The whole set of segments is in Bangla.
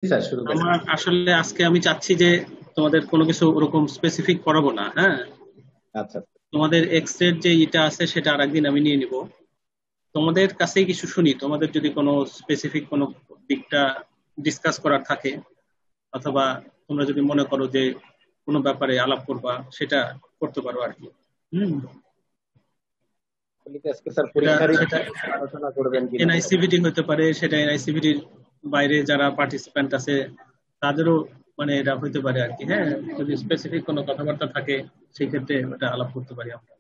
স্যার শুরু করেন। আমার আসলে আজকে আমি চাচ্ছি যে তোমাদের কোনো কিছু ওরকম স্পেসিফিক করাবো না, হ্যাঁ। আচ্ছা। তোমাদের এক্স রের যে ইটা আছে সেটা আরেকদিন আমি নিয়ে নিব। তোমাদের কাছেই কিছু শুনি, তোমাদের যদি কোনো স্পেসিফিক কোনো দিকটা ডিসকাস করার থাকে, অথবা তোমরা যদি মনে করো যে কোনো ব্যাপারে আলাপ করবা, সেটা করতে পারো আর কি। হুম। আজকে স্যার সেটা পরীক্ষার সেটা আলোচনা করবেন কিনা স্যার? এনআইসিভিটি হতে পারে, সেটা এনআইসিভিটির বাইরে যারা পার্টিসিপেন্ট আছে তাদেরও মানে এটা হইতে পারে আর কি, হ্যাঁ। যদি স্পেসিফিক কোনো কথাবার্তা থাকে সেই ক্ষেত্রে ওটা আলাপ করতে পারি আমরা।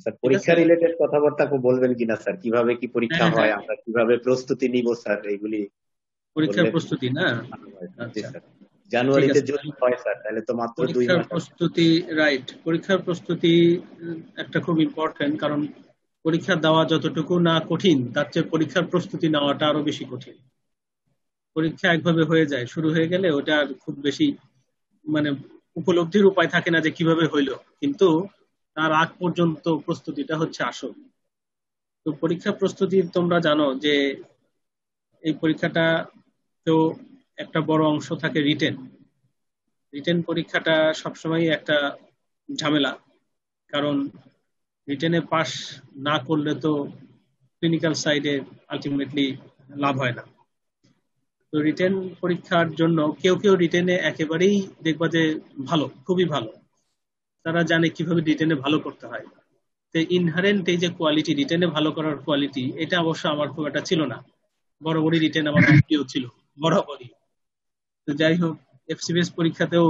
স্যার ঠিক পরীক্ষা আছে। রিলেটেড কথাবার্তা বলবেন কিনা স্যার, কিভাবে কি পরীক্ষা হ্যাঁ, হ্যাঁ, হয়, আমরা কিভাবে প্রস্তুতি নিব স্যার, এইগুলি বললে পরীক্ষার প্রস্তুতি না। ভালো হয় স্যার। জি আচ্ছা, স্যার। ঠিক জানুয়ারিতে আছে যদি তাহলে হয় স্যার তাহলে তো মাত্র দুই পরীক্ষার মাস আছে। প্রস্তুতি, রাইট, পরীক্ষার প্রস্তুতি একটা খুব ইম্পর্টেন্ট, কারণ পরীক্ষা দেওয়া যতটুকু না কঠিন, তার চেয়ে পরীক্ষার প্রস্তুতি নেওয়াটা আরো বেশি কঠিন। পরীক্ষা একভাবে হয়ে যায়, শুরু হয়ে গেলে ওটা আর খুব বেশি মানে উপলব্ধির উপায় থাকে না যে কিভাবে হইলো, কিন্তু তার আগ পর্যন্ত প্রস্তুতিটা হচ্ছে আসল। তো পরীক্ষা প্রস্তুতি তোমরা জানো যে এই পরীক্ষাটা তো একটা বড় অংশ থাকে রিটেন। রিটেন পরীক্ষাটা সবসময় একটা ঝামেলা, কারণ রিটেনে পাস না করলে তো ক্লিনিক্যাল সাইডে আলটিমেটলি লাভ হয় না। তো রিটেন পরীক্ষার জন্য কেউ কেউ রিটেনে একেবারেই দেখবা যে ভালো, খুবই ভালো, তারা জানে কিভাবে রিটেনে ভালো করতে হয়। তো ইনহারেন্ট এই যে কোয়ালিটি, রিটেনে ভালো করার কোয়ালিটি, এটা অবশ্য আমার খুব একটা ছিল না। বরাবরই রিটেন আমার প্রিয় ছিল, বরাবরই। তো যাই হোক, এফসিবিএস পরীক্ষাতেও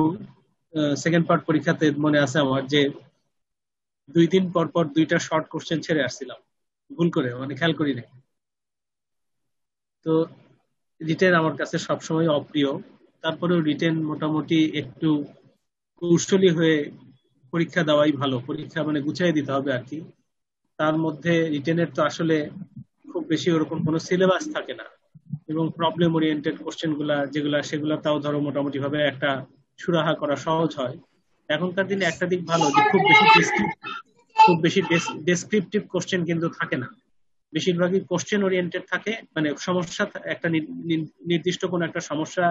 সেকেন্ড পার্ট পরীক্ষাতে মনে আছে আমার যে 2 দিন পর পর দুইটা শর্ট কোশ্চেন ছেড়ে আসছিলাম, ভুল করে, মানে খেয়াল করি নাই। তো রিটেন আমার কাছে সবসময় অপ্রিয়। তারপরেও রিটেন মোটামুটি একটু কৌশলী হয়ে পরীক্ষা দেওয়াই ভালো, পরীক্ষা মানে গুছিয়ে দিতে হবে আর কি। তার মধ্যে রিটেনের তো আসলে খুব বেশি ওরকম কোনো সিলেবাস থাকে না, এবং প্রবলেম ওরিয়েন্টেড কোশ্চেন গুলা যেগুলা সেগুলা তাও ধরো মোটামুটি ভাবে একটা সুরাহা করা সহজ হয়। এখনকার দিনে একটা দিক ভালো যে খুব বেশি ডেসক্রিপটিভ কোশ্চেন কিন্তু থাকে না। বেশিরভাগই কোশ্চেন ওরিয়েন্টেড থাকে, মানে সমস্যা একটা নির্দিষ্ট কোনো একটা সমস্যা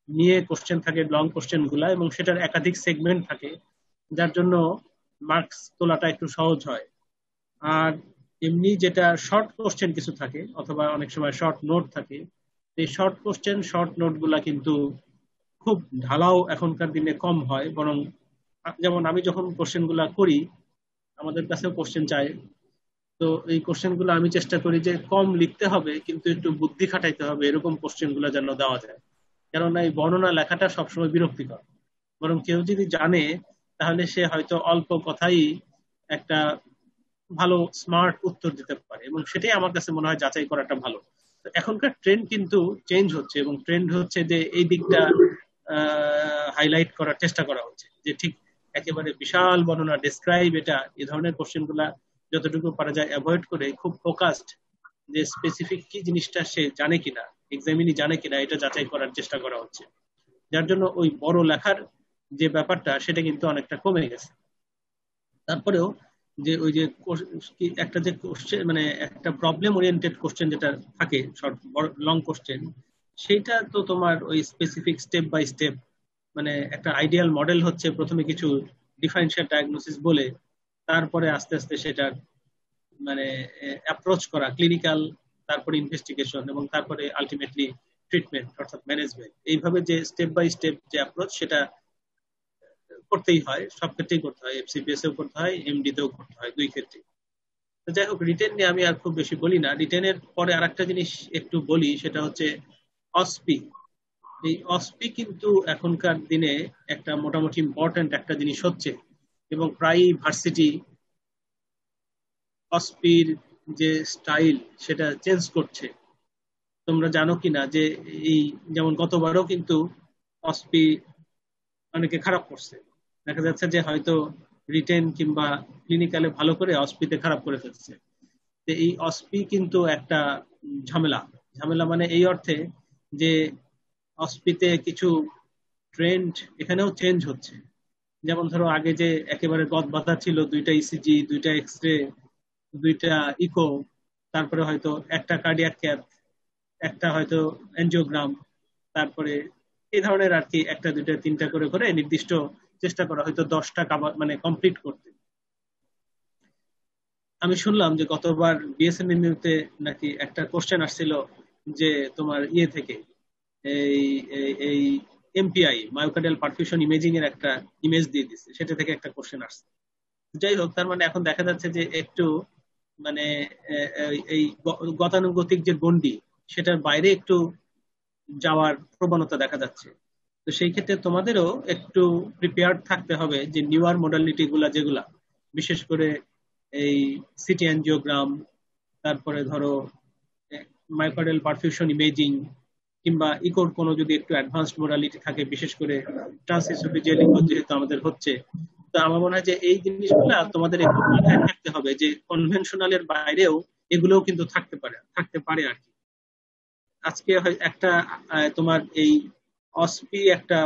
নিয়ে কোশ্চেন থাকে, লং কোশ্চেন গুলা, এবং সেটার একাধিক সেগমেন্ট থাকে, যার জন্য মার্কস তোলাটা একটু সহজ হয়। আর এমনি যেটা শর্ট কোশ্চেন কিছু থাকে, অথবা অনেক সময় শর্ট নোট থাকে, এই শর্ট কোশ্চেন শর্ট নোট গুলা কিন্তু খুব ঢালাও এখনকার দিনে কম হয়, বরং যেমন আমি যখন কোশ্চেন গুলা করি, আমাদের কাছেও কোশ্চেন চাই। তো এই কোশ্চেন গুলো আমি চেষ্টা করি যে কম লিখতে হবে কিন্তু একটু বুদ্ধি খাটাইতে হবে, এরকম কোশ্চেন গুলো যেন দেওয়া যায়। কেননা এই বর্ণনা লেখাটা সবসময় বিরক্তিকর। বরং কেউ যদি জানে, তাহলে সে হয়তো অল্প কথাই একটা ভালো স্মার্ট উত্তর দিতে পারে, এবং সেটাই আমার কাছে মনে হয় যাচাই করাটা ভালো। তো এখনকার ট্রেন্ড কিন্তু চেঞ্জ হচ্ছে, এবং ট্রেন্ড হচ্ছে যে এই দিকটা হাইলাইট করার চেষ্টা করা হচ্ছে, যে ঠিক একেবারে বিশাল বর্ণনা ডেসক্রাইব এটা, এই ধরনের কোশ্চেন গুলা যতটুকু পারা যায় অ্যাভয়েড করে খুব ফোকাসড যে স্পেসিফিক কি জিনিসটা সে জানে কিনা, এক্সামিনি জানে কিনা, এটা যাচাই করার চেষ্টা করা হচ্ছে। যার জন্য ওই বড় লেখার যে ব্যাপারটা সেটা কিন্তু অনেকটা কমে গেছে। তারপরেও যে ওই যে একটা যে কোশ্চেন, মানে একটা প্রবলেম ওরিয়েন্টেড কোশ্চেন যেটা থাকে, শর্ট লং কোশ্চেন, সেইটা তো তোমার ওই স্পেসিফিক স্টেপ বাই স্টেপ, মানে একটা আইডিয়াল মডেল হচ্ছে প্রথমে কিছু ডিফারেনশিয়াল ডায়াগনোসিস বলে, তারপরে আস্তে আস্তে সেটার মানে অ্যাপ্রোচ করা ক্লিনিক্যাল, তারপরে ইনভেস্টিগেশন, এবং তারপরে আলটিমেটলি ট্রিটমেন্ট অর্থাৎ ম্যানেজমেন্ট, এইভাবে যে স্টেপ বাই স্টেপ যে অ্যাপ্রোচ, সেটা করতেই হয়, সব ক্ষেত্রেই করতে হয়, এফসিপিএস এও করতে হয়, এমডি তেও করতে হয়, দুই ক্ষেত্রে। তো যাই হোক, রিটেন নিয়ে আমি আর খুব বেশি বলি না। রিটেনের পরে আরেকটা জিনিস একটু বলি, সেটা হচ্ছে অসপি। এই অসপি কিন্তু এখনকার দিনে একটা মোটামুটি ইম্পর্ট্যান্ট একটা জিনিস হচ্ছে, এবং প্রায় ভার্সিটি অসপির যে স্টাইল সেটা চেঞ্জ করছে। তোমরা জানো কিনা যে এই যেমন গতবারও কিন্তু অসপি অনেকে খারাপ করছে, দেখা যাচ্ছে যে হয়তো রিটেন কিংবা ক্লিনিক্যালে ভালো করে অসপিতে খারাপ করে ফেলছে। তো এই অসপি কিন্তু একটা ঝামেলা। ঝামেলা মানে এই অর্থে যে অসপিতে কিছু ট্রেন্ড এখানেও চেঞ্জ হচ্ছে। যেমন ধরো আগে যে একেবারে গদ বাঁধা ছিল, দুইটা ইসিজি, দুইটা এক্স রে, দুইটা ইকো, তারপরে হয়তো একটা কার্ডিয়াক ক্যাথ, একটা হয়তো এনজিওগ্রাম, তারপরে এই ধরনের আর কি একটা দুইটা তিনটা করে করে নির্দিষ্ট চেষ্টা করা, হয়তো 10টা মানে কমপ্লিট করতে। আমি শুনলাম যে গতবার বিএসএমএমইউতে নাকি একটা কোশ্চেন আসছিল যে তোমার ইয়ে থেকে এই এই এমপিআই মায়োকার্ডিয়াল পারফিউশন ইমেজিং এর একটা ইমেজ দিয়ে দিচ্ছে, সেটা থেকে একটা কোশ্চেন আসছে। যাই হোক, তার মানে এখন দেখা যাচ্ছে যে একটু মানে এই গতানুগতিক যে গণ্ডি সেটার বাইরে একটু যাওয়ার প্রবণতা দেখা যাচ্ছে। তো সেই ক্ষেত্রে তোমাদেরও একটু প্রিপেয়ার্ড থাকতে হবে যে নিউয়ার মডালিটি গুলা যেগুলা, বিশেষ করে এই সিটি অ্যানজিওগ্রাম, তারপরে ধরো মায়োকার্ডিয়াল পারফিউশন ইমেজিং, কিংবা ইকোর কোনো যদি একটু অ্যাডভান্সড মডালিটি থাকে, বিশেষ করে ট্রান্সইসোফেজিয়াল ইকো যেহেতু আমাদের হচ্ছে। তো আমার মনে হয় যে এই জিনিসগুলা তোমাদের একটু মাথায় থাকতে হবে যে কনভেনশনালের বাইরেও এগুলোও কিন্তু থাকতে পারে আর কি। আজকে একটা তোমার এই অসপি একটা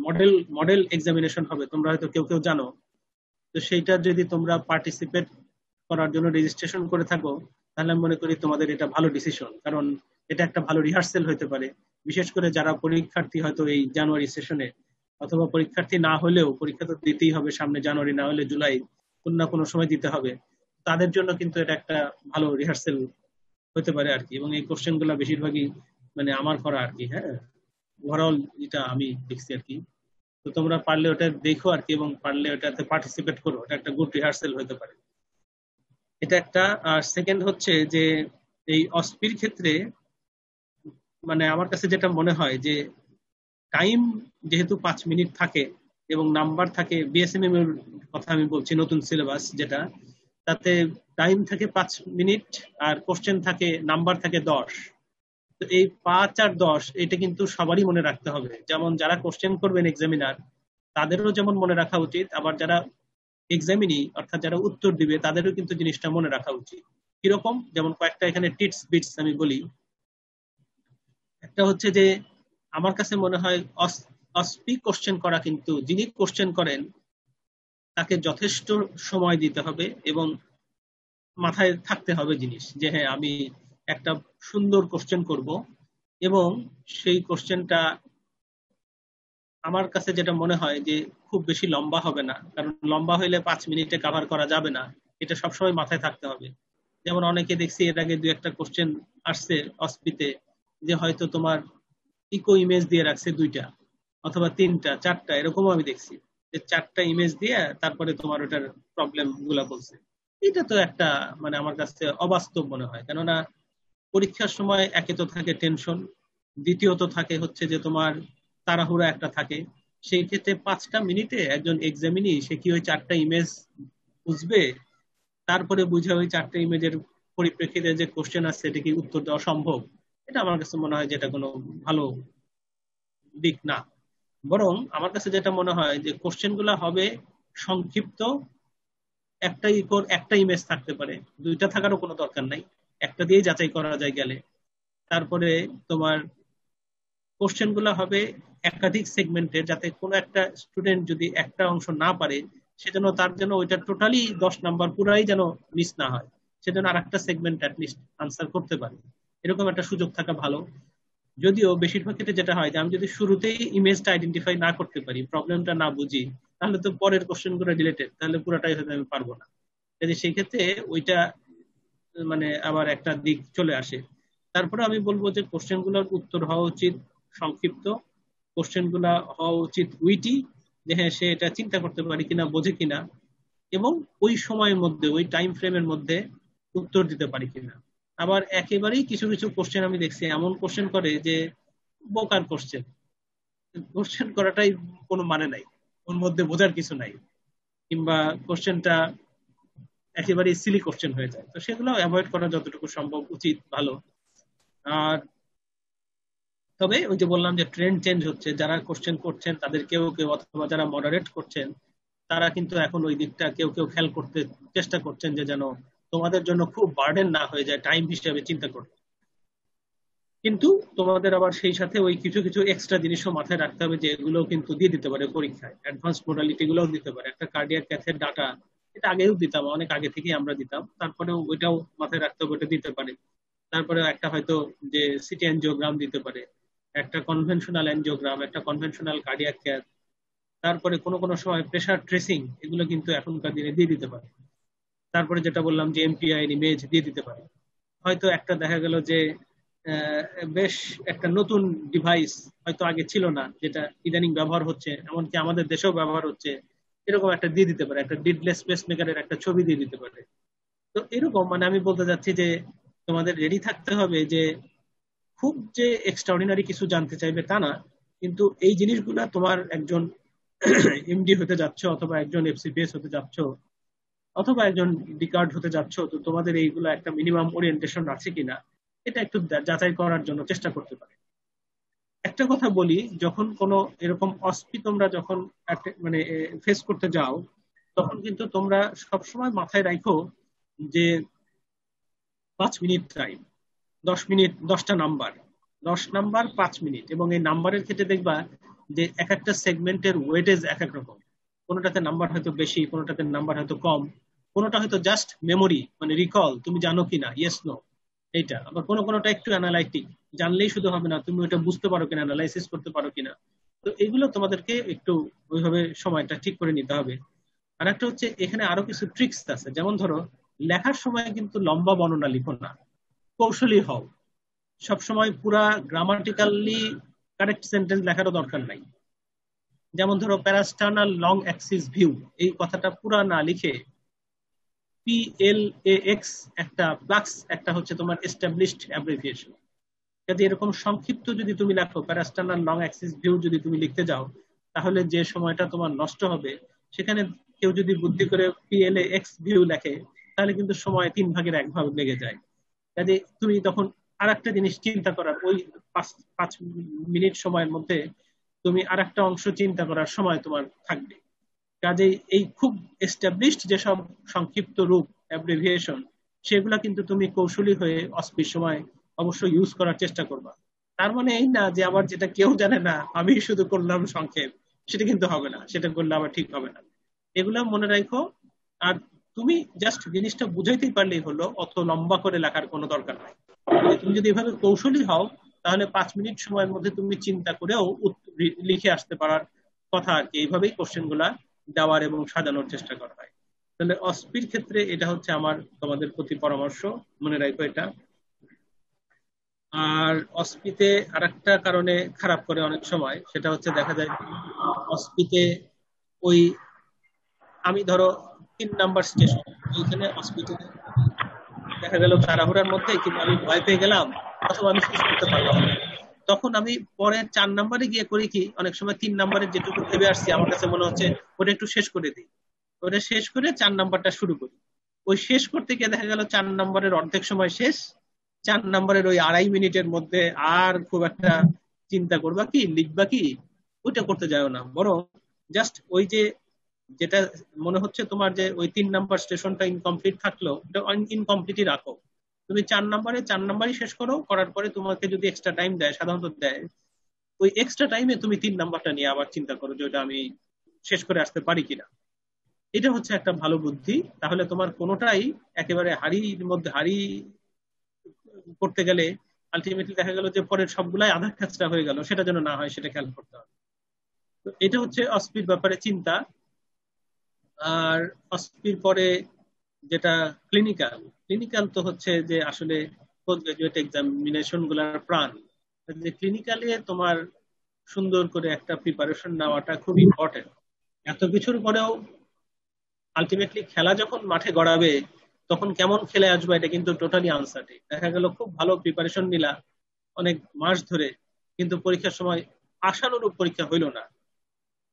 মডেল মডেল এক্সামিনেশন হবে, তোমরা হয়তো কেউ কেউ জানো। তো সেইটা যদি তোমরা পার্টিসিপেট করার জন্য রেজিস্ট্রেশন করে থাকো, তাহলে আমি মনে করি তোমাদের এটা ভালো ডিসিশন, কারণ এটা একটা ভালো রিহার্সেল হতে পারে। বিশেষ করে যারা পরীক্ষার্থী হয়তো এই জানুয়ারি সেশনে, অথবা পরীক্ষার্থী না হলেও, পরীক্ষা তো দিতেই হবে সামনে, জানুয়ারি না হলে জুলাই, কোনো না কোনো সময় দিতে হবে, তাদের জন্য কিন্তু এটা একটা ভালো রিহার্সেল হতে পারে আর কি। এবং এই কোশ্চেন গুলা বেশিরভাগই মানে আমার করা আর কি। হ্যাঁ, ওভারঅল এটা আমি দেখছি আর কি। তো তোমরা পারলে ওটা দেখো আর কি, এবং পারলে ওটাতে পার্টিসিপেট করো, এটা একটা গুড রিহার্সেল হতে পারে। এটা একটা। আর সেকেন্ড হচ্ছে যে এই অস্পির ক্ষেত্রে মানে আমার কাছে যেটা মনে হয় যে টাইম যেহেতু 5 মিনিট থাকে এবং নাম্বার থাকে, বিএসএমএম এর কথা আমি বলছি, নতুন সিলেবাস যেটা, তাতে টাইম থাকে 5 মিনিট, আর কোশ্চেন থাকে, নাম্বার থাকে 10। তো এই 5 আর 10 এটা কিন্তু সবারই মনে রাখতে হবে। যেমন যারা কোশ্চেন করবেন এক্সামিনার, তাদেরও যেমন মনে রাখা উচিত, আবার যারা এক্সামিনি অর্থাৎ যারা উত্তর দিবে তাদেরও কিন্তু জিনিসটা মনে রাখা উচিত। কিরকম, যেমন কয়েকটা এখানে টিপস বিটস আমি বলি। একটা হচ্ছে যে আমার কাছে মনে হয় অস্পি কোশ্চেন করা, কিন্তু যিনি কোশ্চেন করেন তাকে যথেষ্ট সময় দিতে হবে এবং মাথায় থাকতে হবে জিনিস যে হ্যাঁ আমি একটা সুন্দর কোশ্চেন করব, এবং সেই কোশ্চেনটা আমার কাছে যেটা মনে হয় যে খুব বেশি লম্বা হবে না, কারণ লম্বা হইলে 5 মিনিটে কভার করা যাবে না, এটা সবসময় মাথায় থাকতে হবে। যেমন অনেকে দেখছি এর আগে 2-একটা কোশ্চেন আসছে অস্পিতে, যে হয়তো তোমার ইকো ইমেজ দিয়ে রাখছে 2টা অথবা 3টা 4টা, এরকমও আমি দেখছি যে 4টা ইমেজ দিয়ে তারপরে তোমার ওটার প্রবলেম গুলা বলছে। এটা তো একটা মানে আমার কাছে অবাস্তব মনে হয়, কেননা পরীক্ষার সময় একে তো থাকে টেনশন, দ্বিতীয়ত থাকে হচ্ছে যে তোমার তাড়াহুড়া একটা থাকে। সেই ক্ষেত্রে 5টা মিনিটে একজন এক্সামিনি সে কি ওই 4টা ইমেজ বুঝবে, তারপরে বুঝে ওই 4টা ইমেজের পরিপ্রেক্ষিতে যে কোশ্চেন আছে সেটা কি উত্তর দেওয়া সম্ভব? এটা আমার কাছে মনে হয় যেটা কোনো ভালো দিক না। বরং আমার কাছে যেটা মনে হয় যে কোশ্চেন গুলা হবে সংক্ষিপ্ত, একটা ইকোর একটা ইমেজ থাকতে পারে, 2টা থাকারও কোনো দরকার নাই, একটা দিয়েই যাচাই করা যায় গেলে। তারপরে তোমার কোশ্চেন গুলা হবে একাধিক সেগমেন্টের, যাতে কোনো একটা স্টুডেন্ট যদি একটা অংশ না পারে, সেজন্য তার যেন ওইটা টোটালি 10 নাম্বার পুরাই যেন মিস না হয়, সেজন্য আর একটা সেগমেন্ট অ্যাটলিস্ট আনসার করতে পারে, এরকম একটা সুযোগ থাকা ভালো। যদিও বেশিরভাগ ক্ষেত্রে যেটা হয় যে আমি যদি শুরুতেই ইমেজটা আইডেন্টিফাই না করতে পারি, প্রবলেমটা না বুঝি, তাহলে তো পরের কোশ্চেন গুলো রিলেটেড, তাহলে পুরোটাই হয়তো আমি পারবো না। যদি সেই ক্ষেত্রে ওইটা মানে আবার একটা দিক চলে আসে। তারপরে আমি বলবো যে কোশ্চেন গুলোর উত্তর হওয়া উচিত সংক্ষিপ্ত, কোশ্চেন গুলা হওয়া উচিত উইটি, যে হ্যাঁ সে এটা চিন্তা করতে পারে কিনা, বোঝে কিনা, এবং ওই সময়ের মধ্যে ওই টাইম ফ্রেমের মধ্যে উত্তর দিতে পারি কিনা। আবার একেবারেই কিছু কিছু কোশ্চেন আমি দেখছি এমন কোশ্চেন করে যে বোকার কোশ্চেন, কোশ্চেন করাটাই কোনো মানে নাই, ওর মধ্যে বোঝার কিছু নাই, কিংবা কোশ্চেনটা একেবারেই সিলি কোশ্চেন হয়ে যায়। তো সেগুলো অ্যাভয়েড করা যতটুকু সম্ভব উচিত, ভালো। আর তবে ওই যে বললাম যে ট্রেন্ড চেঞ্জ হচ্ছে, যারা কোশ্চেন করছেন তাদের কেউ কেউ, অথবা যারা মডারেট করছেন, তারা কিন্তু এখন ওই দিকটা কেউ কেউ খেয়াল করতে চেষ্টা করছেন যে যেন তোমাদের জন্য খুব বার্ডেন না হয়ে যায় টাইম হিসেবে চিন্তা করতে। কিন্তু তোমাদের আবার সেই সাথে ওই কিছু কিছু এক্সট্রা জিনিসও মাথায় রাখতে হবে, যে এগুলো কিন্তু দিয়ে দিতে পারে পরীক্ষায়, অ্যাডভান্স মোডালিটি গুলোও দিতে পারে, একটা কার্ডিয়াক ক্যাথের ডাটা, এটা আগেও দিতাম, অনেক আগে থেকেই আমরা দিতাম, তারপরেও ওইটাও মাথায় রাখতে হবে, ওটা দিতে পারে। তারপরে একটা হয়তো যে সিটি অ্যানজিওগ্রাম দিতে পারে। একটা কনভেনশনাল অ্যানজিওগ্রাম, একটা কনভেনশনাল কার্ডিয়াক কেয়ার, তারপরে কোনো কোনো সময় প্রেসার ট্রেসিং, এগুলো কিন্তু এখনকার দিনে দিয়ে দিতে পারে। তারপরে যেটা বললাম যে এমপিআই ইমেজ দিয়ে দিতে পারে। হয়তো একটা দেখা গেল যে বেশ একটা নতুন ডিভাইস হয়তো আগে ছিল না, যেটা ইদানিং ব্যবহার হচ্ছে, এমনকি আমাদের দেশেও ব্যবহার হচ্ছে, এরকম একটা দিয়ে দিতে পারে, একটা ডিডলেস পেসমেকারের একটা ছবি দিয়ে দিতে পারে। তো এরকম মানে আমি বলতে চাচ্ছি যে তোমাদের রেডি থাকতে হবে যে খুব যে এক্সট্রাঅর্ডিনারি কিছু জানতে চাইবে তা না, কিন্তু এই জিনিসগুলা তোমার একজন এমডি হতে যাচ্ছ, অথবা একজন এফসিপিএস হতে যাচ্ছ, অথবা একজন ডিকার্ড হতে যাচ্ছ, তো তোমাদের এইগুলো একটা মিনিমাম ওরিয়েন্টেশন আছে কিনা এটা একটু যাচাই করার জন্য চেষ্টা করতে পারে। একটা কথা বলি, যখন কোনো এরকম অস্পি তোমরা যখন মানে ফেস করতে যাও, তখন কিন্তু তোমরা সবসময় মাথায় রাখো যে 5 মিনিট টাইম, 10 মিনিট, 10টা নাম্বার, 10 নাম্বার 5 মিনিট, এবং এই নাম্বারের ক্ষেত্রে দেখবা যে এক একটা সেগমেন্টের ওয়েটেজ এক এক রকম। কোনোটাতে নাম্বার হয়তো বেশি, কোনোটাতে নাম্বার হয়তো কম, কোনোটা হয়তো জাস্ট মেমোরি মানে রিকল, তুমি জানো কিনা, ইয়েস নো, এইটা। আবার কোনোটা একটু অ্যানালাইটিক, জানলেই শুধু হবে না, তুমি ওটা বুঝতে পারো কিনা, অ্যানালাইসিস করতে পারো কিনা। তো এগুলো তোমাদেরকে একটু ওইভাবে সময়টা ঠিক করে নিতে হবে। আর একটা হচ্ছে এখানে আরো কিছু ট্রিক্স আছে, যেমন ধরো লেখার সময় কিন্তু লম্বা বর্ণনা লিখো না, কৌশলী হও। সবসময় পুরা গ্রামাটিক্যালি কারেক্ট সেন্টেন্স লেখারও দরকার নাই। যেমন ধরো প্যারাস্টার্নাল লং অ্যাক্সিস ভিউ, এই কথাটা পুরা না লিখে PLAX একটা প্লাস একটা হচ্ছে তোমার এস্টাবলিশড অ্যাব্রিভিয়েশন, যদি এরকম সংক্ষিপ্ত যদি তুমি লেখো, প্যারাস্টার্নাল লং অ্যাক্সিস ভিউ যদি তুমি লিখতে যাও, তাহলে যে সময়টা তোমার নষ্ট হবে, সেখানে কেউ যদি বুদ্ধি করে PLAX ভিউ লেখে, তাহলে কিন্তু সময় 3/1 লেগে যায়। কাজে তুমি তখন আর একটা জিনিস চিন্তা করার, ওই 5 মিনিট সময়ের মধ্যে তুমি আর একটা অংশ চিন্তা করার সময় তোমার থাকবে। কাজেই এই খুব এস্টাবলিশড যেসব সংক্ষিপ্ত রূপ অ্যাব্রিভিয়েশন, সেগুলা কিন্তু তুমি কৌশলী হয়ে অস্পির সময় অবশ্যই ইউজ করার চেষ্টা করবা। তার মানে এই না যে আবার যেটা কেউ জানে না আমি শুধু করলাম সংক্ষেপ, সেটা কিন্তু হবে না, সেটা করলে আবার ঠিক হবে না। এগুলা মনে রাখো। আর তুমি জাস্ট জিনিসটা বুঝাইতেই পারলেই হলো, অত লম্বা করে লেখার কোনো দরকার নাই। তুমি যদি এভাবে কৌশলী হও, তাহলে 5 মিনিট সময়ের মধ্যে তুমি চিন্তা করেও লিখে আসতে পারার কথা আর কি। এইভাবেই কোশ্চেন গুলা দেওয়ার এবং সাজানোর চেষ্টা করা হয়। তাহলে অস্পির ক্ষেত্রে এটা হচ্ছে আমার তোমাদের প্রতি পরামর্শ, মনে রাখো এটা। আর অস্পিতে আরেকটা কারণে খারাপ করে অনেক সময়, সেটা হচ্ছে দেখা যায় অস্পিতে ওই আমি ধরো 3 নাম্বার স্টেশন, ওইখানে অস্পিতে দেখা গেল তাড়াহুড়ার মধ্যে কিন্তু আমি ভয় পেয়ে গেলাম, অথবা আমি শেষ করতে পারলাম না। তখন আমি পরে 4 নাম্বারে গিয়ে করি কি, অনেক সময় 3 নাম্বারে যেটুকু ভেবে আসছি আমার কাছে মনে হচ্ছে ওটা একটু শেষ করে দিই, ওটা শেষ করে 4 নাম্বারটা শুরু করি। ওই শেষ করতে গিয়ে দেখা গেল 4 নাম্বারের অর্ধেক সময় শেষ, 4 নাম্বারের ওই 2.5 মিনিটের মধ্যে আর খুব একটা চিন্তা করবা কি, লিখবা কি, ওইটা করতে যাও না। বরং জাস্ট ওই যে যেটা মনে হচ্ছে তোমার যে ওই 3 নাম্বার স্টেশনটা ইনকমপ্লিট থাকলো, ওটা ইনকমপ্লিটই রাখো। তুমি 4 নাম্বারই শেষ করো, করার পরে তোমাকে যদি এক্সট্রা টাইম দেয়, সাধারণত দেয়, ওই এক্সট্রা টাইমে তুমি 3 নাম্বারটা নিয়ে আবার চিন্তা করো যে ওটা আমি শেষ করে আসতে পারি কিনা। এটা হচ্ছে একটা ভালো বুদ্ধি। তাহলে তোমার কোনোটাই একেবারে হাড়ির মধ্যে হাড়ি করতে গেলে আলটিমেটলি দেখা গেল যে পরের সবগুলাই আধা খাচড়া হয়ে গেল, সেটা যেন না হয় সেটা খেয়াল করতে হবে। তো এটা হচ্ছে অস্পির ব্যাপারে চিন্তা। আর অস্পির পরে যেটা ক্লিনিক্যাল, ক্লিনিক্যাল তো হচ্ছে যে আসলে পোস্ট গ্রাজুয়েট এক্সামিনেশন গুলার প্রাণ। যে ক্লিনিক্যালে তোমার সুন্দর করে একটা প্রিপারেশন নেওয়াটা খুব ইম্পর্টেন্ট। এত কিছুর পরেও আলটিমেটলি খেলা যখন মাঠে গড়াবে, তখন কেমন খেলে আসবে এটা কিন্তু টোটালি আনসার্টেন। দেখা গেল খুব ভালো প্রিপারেশন নিলা অনেক মাস ধরে, কিন্তু পরীক্ষার সময় আশানুরূপ পরীক্ষা হইল না।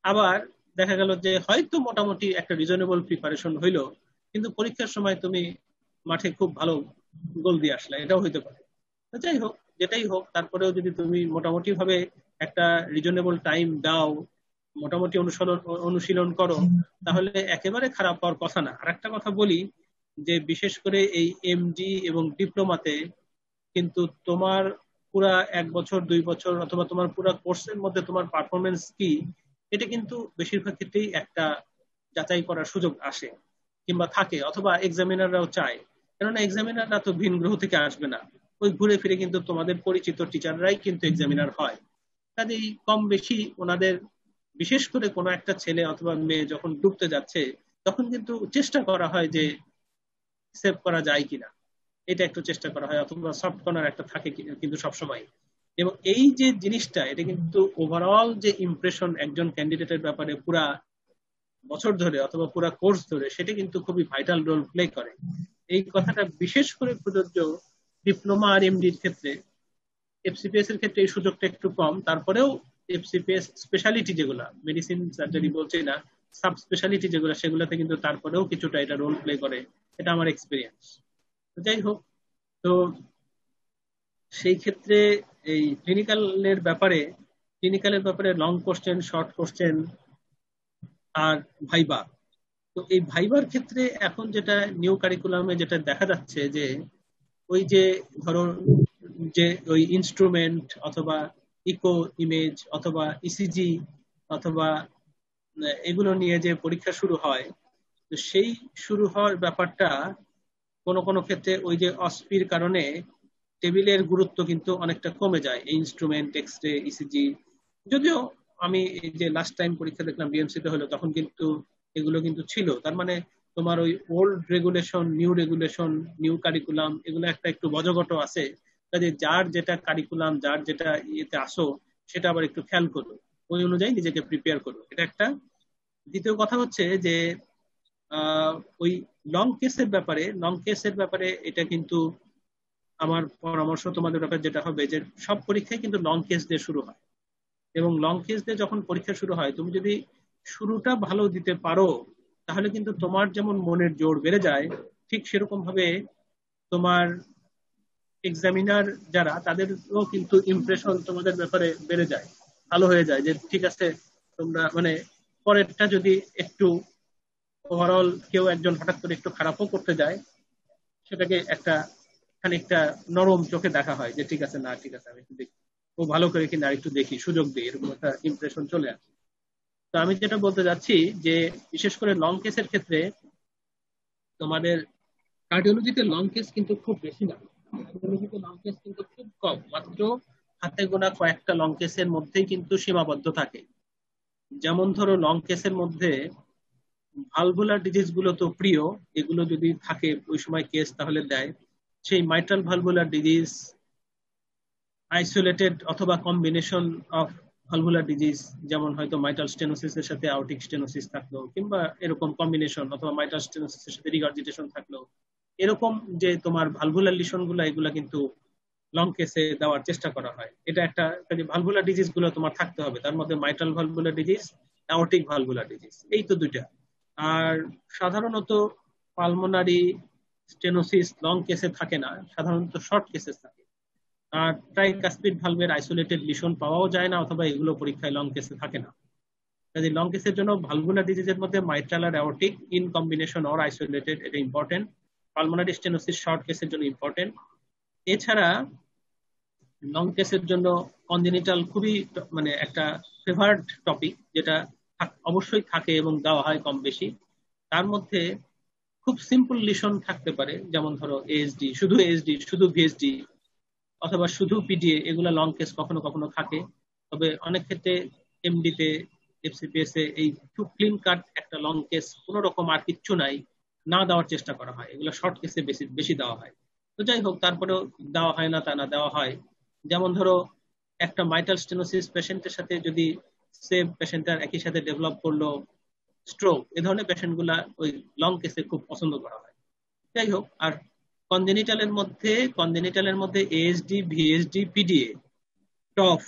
আবার দেখা গেল যে হয়তো মোটামুটি একটা রিজনেবল প্রিপারেশন হইলো, কিন্তু পরীক্ষার সময় তুমি মাঠে খুব ভালো গোল দিয়ে আসলে, এটাও হইতে পারে। যাই হোক, যেটাই হোক, তারপরেও যদি তুমি মোটামুটি ভাবে একটা রিজনেবল টাইম দাও, মোটামুটি অনুশীলন করো, তাহলে একেবারে খারাপ হওয়ার কথা না। আর একটা কথা বলি, যে বিশেষ করে এই এমডি এবং ডিপ্লোমাতে কিন্তু তোমার পুরা 1 বছর 2 বছর অথবা তোমার পুরা কোর্সের মধ্যে তোমার পারফরমেন্স কি, এটা কিন্তু বেশিরভাগ ক্ষেত্রেই একটা যাচাই করার সুযোগ আসে কিংবা থাকে, অথবা এক্সামিনাররাও চায়। কেননা এক্সামিনাররা তো ভিন গ্রহ থেকে আসবে না, ওই ঘুরে ফিরে কিন্তু তোমাদের পরিচিত টিচাররাই কিন্তু এক্সামিনার হয়। কাজেই কম বেশি ওনাদের, বিশেষ করে কোনো একটা ছেলে অথবা মেয়ে যখন ডুবতে যাচ্ছে তখন কিন্তু চেষ্টা করা হয় যে সেভ করা যায় কিনা, এটা একটু চেষ্টা করা হয়, অথবা সফট কর্নার একটা থাকে কিন্তু সবসময়। এবং এই যে জিনিসটা, এটা কিন্তু ওভারঅল যে ইমপ্রেশন একজন ক্যান্ডিডেটের ব্যাপারে পুরা বছর ধরে অথবা পুরা কোর্স ধরে, সেটা কিন্তু খুবই ভাইটাল রোল প্লে করে। এই কথাটা বিশেষ করে প্রযোজ্য ডিপ্লোমা আর এমডির ক্ষেত্রে। এফসিপিএস এর ক্ষেত্রে এই সুযোগটা একটু কম, তারপরেও এফসিপিএস স্পেশালিটি যেগুলা, মেডিসিন সার্জারি বলছি না, সাব স্পেশালিটি যেগুলো, সেগুলোতে কিন্তু তারপরেও কিছুটা এটা রোল প্লে করে, এটা আমার এক্সপিরিয়েন্স। যাই হোক, তো সেই ক্ষেত্রে এই ক্লিনিক্যালের ব্যাপারে লং কোশ্চেন, শর্ট কোশ্চেন আর ভাইবা। তো এই ভাইবার ক্ষেত্রে এখন যেটা নিউ কারিকুলামে যেটা দেখা যাচ্ছে যে ওই যে ধরো যে ওই ইনস্ট্রুমেন্ট অথবা ইকো ইমেজ অথবা ইসিজি অথবা এগুলো নিয়ে যে পরীক্ষা শুরু হয়, তো সেই শুরু হওয়ার ব্যাপারটা কোনো কোনো ক্ষেত্রে ওই যে অস্পির কারণে টেবিলের গুরুত্ব কিন্তু অনেকটা কমে যায়। এই ইনস্ট্রুমেন্ট, এক্স রে, ইসিজি, যদিও আমি এই যে লাস্ট টাইম পরীক্ষা দেখলাম বিএমসি তে হলো, তখন কিন্তু এগুলো কিন্তু ছিল। তার মানে তোমার ওই ওল্ড রেগুলেশন, নিউ কারিকুলাম, এগুলো একটা একটু বজগট আছে। কাজে যার যেটা কারিকুলাম, যার যেটা ইয়েতে আসো, সেটা আবার একটু খেয়াল করো, ওই অনুযায়ী নিজেকে প্রিপেয়ার করো, এটা একটা। দ্বিতীয় কথা হচ্ছে যে আহ, ওই লং কেসের ব্যাপারে এটা কিন্তু আমার পরামর্শ তোমাদের ব্যাপারে যেটা হবে, যে সব পরীক্ষায় কিন্তু লং কেস দিয়ে শুরু হয়। এবং লং কেস দিয়ে যখন পরীক্ষা শুরু হয়, তুমি যদি শুরুটা ভালো দিতে পারো, তাহলে কিন্তু তোমার যেমন মনের জোর বেড়ে যায়, ঠিক সেরকম ভাবে তোমার এক্সামিনার যারা, তাদেরও কিন্তু ইমপ্রেশন তোমাদের ব্যাপারে বেড়ে যায়, ভালো হয়ে যায়, যে ঠিক আছে তোমরা মানে পরেরটা যদি একটু ওভারঅল কেউ একজন হঠাৎ করে একটু খারাপও করতে যায়, সেটাকে একটা খানিকটা নরম চোখে দেখা হয়, যে ঠিক আছে, না ঠিক আছে, আমি একটু দেখি ও ভালো করে কিনা, আর একটু দেখি, সুযোগ দিই, এরকম একটা ইমপ্রেশন চলে আসে। তো আমি যেটা বলতে যাচ্ছি যে বিশেষ করে লং কেসের ক্ষেত্রে তোমাদের কার্ডিওলজিতে লং কেস কিন্তু খুব বেশি না, কার্ডিওলজিতে লং কেস কিন্তু খুব কম, মাত্র হাতে গোনা কয়েকটা লং কেসের মধ্যেই কিন্তু সীমাবদ্ধ থাকে। যেমন ধরো লং কেসের মধ্যে ভালভুলার ডিজিজ গুলো তো প্রিয়, এগুলো যদি থাকে ওই সময় কেস তাহলে দেয়। সেই মাইট্রাল ভালভুলার ডিজিজ, আইসোলেটেড অথবা কম্বিনেশন অফ ভালভুলার ডিজিজ, যেমন হয়তো মাইট্রাল স্টেনোসিসের সাথে আউটিক স্টেনোসিস থাকলো, কিংবা এরকম কম্বিনেশন, অথবা মাইট্রাল স্টেনোসিসের সাথে রিগার্জিটেশন থাকলো, এরকম যে তোমার ভালভুলার লিশন গুলা, এগুলা কিন্তু লং কেসে দেওয়ার চেষ্টা করা হয়। এটা একটা ভালভুলার ডিজিজ গুলো তোমার থাকতে হবে, তার মধ্যে mitral valvular disease, aortic valvular disease, এই তো দুইটা। আর সাধারণত পালমোনারি স্টেনোসিস লং কেসে থাকে না, সাধারণত শর্ট কেসে থাকে। আর ট্রাইকাসপিড ভালভের আইসোলেটেড লিশন পাওয়াও যায় না, অথবা এগুলো পরীক্ষায় লং কেসে থাকে না। কাজে লং কেসের জন্য ভালভুলার ডিজিজের মধ্যে মাইট্রাল আর aortic in combination or isolated, এটা ইম্পর্টেন্ট। পালমোনারি স্টেনোসিস শর্ট কেসের জন্য ইম্পর্টেন্ট। এছাড়া লং কেসের জন্য কনজেনিটাল খুবই মানে একটা ফেভার্ড টপিক, যেটা অবশ্যই থাকে এবং দেওয়া হয় কম বেশি। তার মধ্যে খুব সিম্পল লিশন থাকতে পারে, যেমন ধরো এএসডি, শুধু ভিএসডি, অথবা শুধু পিডিএ, এগুলা লং কেস কখনো কখনো থাকে। তবে অনেক ক্ষেত্রে এমডিতে, এফসিপিএস এ এই খুব ক্লিন কাট একটা লং কেস কোন রকম আর কিচ্ছু নাই, না দেওয়ার চেষ্টা করা হয়, এগুলো শর্ট কেসে বেশি বেশি দেওয়া হয়। তো যাই হোক, তারপরেও দেওয়া হয় না তা না, দেওয়া হয়। যেমন ধরো একটা মাইটাল স্টেনোসিস পেশেন্টের সাথে যদি সেম পেশেন্টার একই সাথে ডেভেলপ করলো স্ট্রোক, এ ধরনের পেশেন্ট গুলা ওই লং কেসে খুব পছন্দ করা হয়। যাই হোক, আর কনজেনিটালের মধ্যে এএসডি, ভিএসডি, পিডিএ, টফ,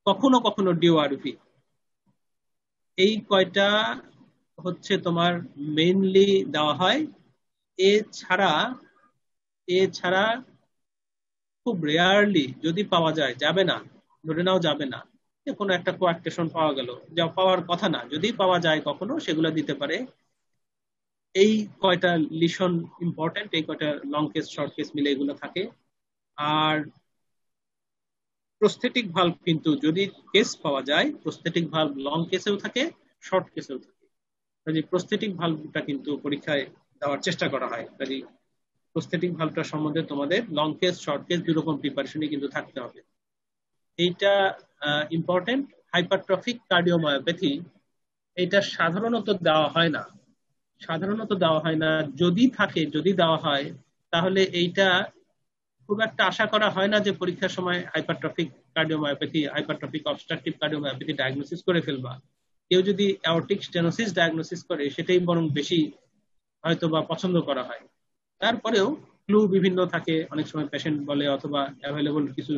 কখনো কখনো ডিওআরভি, এই কয়টা হচ্ছে তোমার মেইনলি দেওয়া হয়। এছাড়া এছাড়া খুব রেয়ারলি যদি পাওয়া যায়, যাবে না, ধরে নাও যাবে না, যে কোনো একটা কোয়াক্টেশন পাওয়া গেল, যা পাওয়ার কথা না, যদি পাওয়া যায় কখনো, সেগুলো দিতে পারে। এই কয়টা লিশন ইম্পর্টেন্ট, এই কয়টা লং কেস শর্ট কেস মিলে এগুলো থাকে। আর প্রস্থেটিক ভালভ কিন্তু যদি কেস পাওয়া যায়, প্রস্থেটিক ভালভ লং কেসেও থাকে, শর্ট কেসেও থাকে। কাজে প্রস্থেটিক ভালভটা কিন্তু পরীক্ষায় দেওয়ার চেষ্টা করা হয়। কাজে প্রস্থেটিক ভালভটা সম্বন্ধে তোমাদের লং কেস, শর্ট কেস দুই রকম প্রিপারেশনই কিন্তু থাকতে হবে। এইটা ইম্পর্টেন্ট। হাইপারট্রফিক কার্ডিওমায়োপ্যাথি এটা সাধারণত দেওয়া হয় না, সাধারণত দেওয়া হয় না। যদি থাকে, যদি দেওয়া হয়, তাহলে এইটা খুব একটা আশা করা হয় না যে পরীক্ষার সময় hypertrophic cardiomyopathy, hypertrophic obstructive cardiomyopathy diagnosis করে ফেলবা। কেউ যদি অ্যাওর্টিক স্টেনোসিস ডায়াগনোসিস করে, সেটাই বরং বেশি হয়তো বা পছন্দ করা হয়। তারপরেও ক্লু বিভিন্ন থাকে, অনেক সময় পেশেন্ট বলে অথবা অ্যাভেলেবল কিছু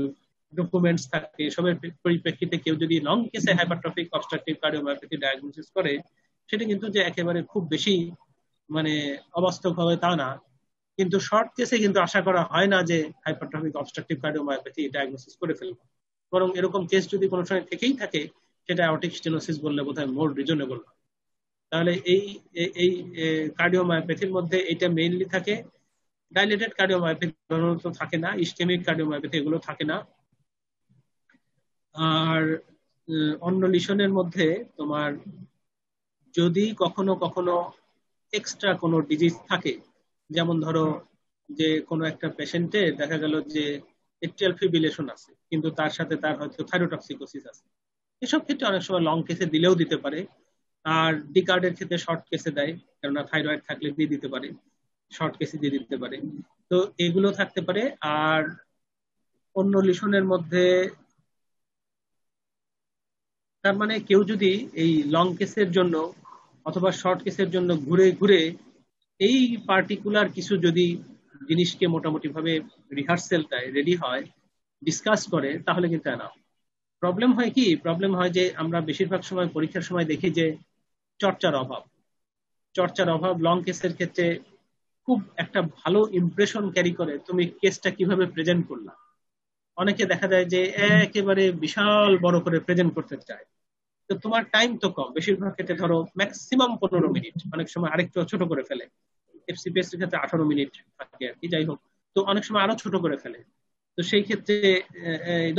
ডকুমেন্টস থাকে, সবের পরিপ্রেক্ষিতে কেউ যদি লং কেসে হাইপারট্রফিক অবস্ট্রাকটিভ কার্ডিওমায়োপ্যাথি ডায়াগনোসিস করে, সেটা কিন্তু যে একেবারে খুব বেশি মানে অবাস্তব হবে তা না। কিন্তু শর্ট কেসে কিন্তু আশা করা হয় না যে হাইপারট্রফিক অবস্ট্রাকটিভ কার্ডিওমায়োপ্যাথি ডায়াগনোসিস করে ফেলবে। বরং এরকম কেস যদি কোনো সময় থেকেই থাকে, সেটা অ্যাওর্টিক স্টেনোসিস বললে বোধহয় মোর রিজনেবল। তাহলে এই এই কার্ডিওমায়োপ্যাথির মধ্যে এটা মেইনলি থাকে। ডাইলেটেড কার্ডিওমায়োপ্যাথি সাধারণত থাকে না, ইসকেমিক কার্ডিওমায়োপ্যাথি এগুলো থাকে না। আর অন্য লিশনের মধ্যে তোমার যদি কখনো কখনো এক্সট্রা কোনো ডিজিজ থাকে, যেমন ধরো যে কোনো একটা পেশেন্টের দেখা গেল যে এট্রিয়াল ফিব্রিলেশন আছে, কিন্তু তার সাথে তার হয়তো থাইরোটক্সিকোসিস আছে, এসব ক্ষেত্রে অনেক সময় লং কেসে দিলেও দিতে পারে। আর ডিকার্ডের ক্ষেত্রে শর্ট কেসে দেয়, কেননা থাইরয়েড থাকলে দিয়ে দিতে পারে, শর্ট কেসে দিয়ে দিতে পারে। তো এগুলো থাকতে পারে। আর অন্য লিশনের মধ্যে তার মানে কেউ যদি এই লং কেসের জন্য অথবা শর্ট কেসের জন্য ঘুরে ঘুরে এই পার্টিকুলার কিছু যদি জিনিসকে মোটামুটি ভাবে রিহার্সেলটায় রেডি হয়, ডিসকাস করে, তাহলে কিন্তু এনাফ। প্রবলেম হয় কি, প্রবলেম হয় যে আমরা বেশিরভাগ সময় পরীক্ষার সময় দেখি যে চর্চার অভাব। চর্চার অভাব লং কেসের ক্ষেত্রে খুব একটা ভালো ইমপ্রেশন ক্যারি করে তুমি কেসটা কিভাবে প্রেজেন্ট করলা। অনেকে দেখা যায় যে একেবারে বিশাল বড় করে প্রেজেন্ট করতে চায়, তো তোমার টাইম তো কম, বেশিরভাগ ক্ষেত্রে ধরো ম্যাক্সিমাম 15 মিনিট, অনেক সময় আরেকটু ছোট করে ফেলে। এফসিপিএস এর ক্ষেত্রে 18 মিনিট থাকে আর কি, যাই হোক। তো অনেক সময় আরো ছোট করে ফেলে। তো সেই ক্ষেত্রে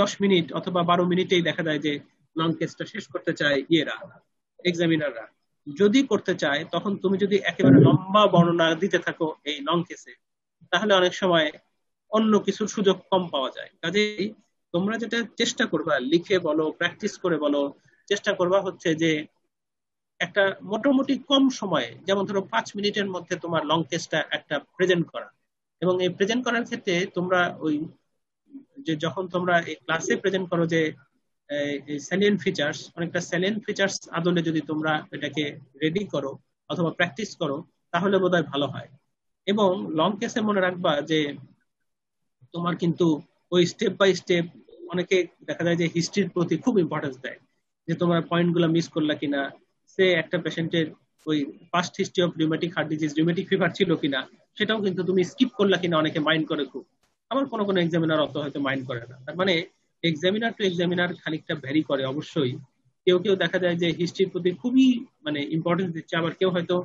10 মিনিট অথবা 12 মিনিটেই দেখা যায় যে লং কেসটা শেষ করতে চায় ইয়েরা, এক্সামিনাররা। যদি করতে চায়, তখন তুমি যদি একেবারে লম্বা বর্ণনা দিতে থাকো এই লং কেসে, তাহলে অনেক সময় অন্য কিছুর সুযোগ কম পাওয়া যায়। কাজেই তোমরা যেটা চেষ্টা করবা, লিখে বলো, প্র্যাকটিস করে বলো, চেষ্টা করবা হচ্ছে যে একটা মোটামুটি কম সময়ে, যেমন ধরো 5 মিনিটের মধ্যে তোমার লং কেসটা একটা প্রেজেন্ট করা। এবং এই প্রেজেন্ট করার ক্ষেত্রে তোমরা ওই যে যখন তোমরা এই ক্লাসে প্রেজেন্ট করো যে স্যালিয়েন্ট ফিচার্স, অনেকটা স্যালিয়েন্ট ফিচার্স আদলে যদি তোমরা এটাকে রেডি করো অথবা প্র্যাকটিস করো, তাহলে বোধহয় ভালো হয়। এবং লং কেসে মনে রাখবা যে তোমার কিন্তু ওই স্টেপ বাই স্টেপ, অনেকে দেখা যায় যে হিস্ট্রির প্রতি খুব ইম্পর্টেন্স দেয়, যে তোমার পয়েন্ট গুলো মিস করলা কিনা। সে একটা পেশেন্টের ওই past history of rheumatic heart disease, rheumatic fever ছিল কিনা, সেটাও কিন্তু তুমি স্কিপ করলা কিনা অনেকে মাইন্ড করে খুব। আবার কোনো কোনো এক্সামিনার অত হয়তো মাইন্ড করে না। তার মানে এক্সামিনার টু এক্সামিনার খানিকটা ভ্যারি করে অবশ্যই। কেউ কেউ দেখা যায় যে হিস্ট্রির প্রতি খুবই মানে ইম্পর্টেন্স দিচ্ছে, আবার কেউ হয়তো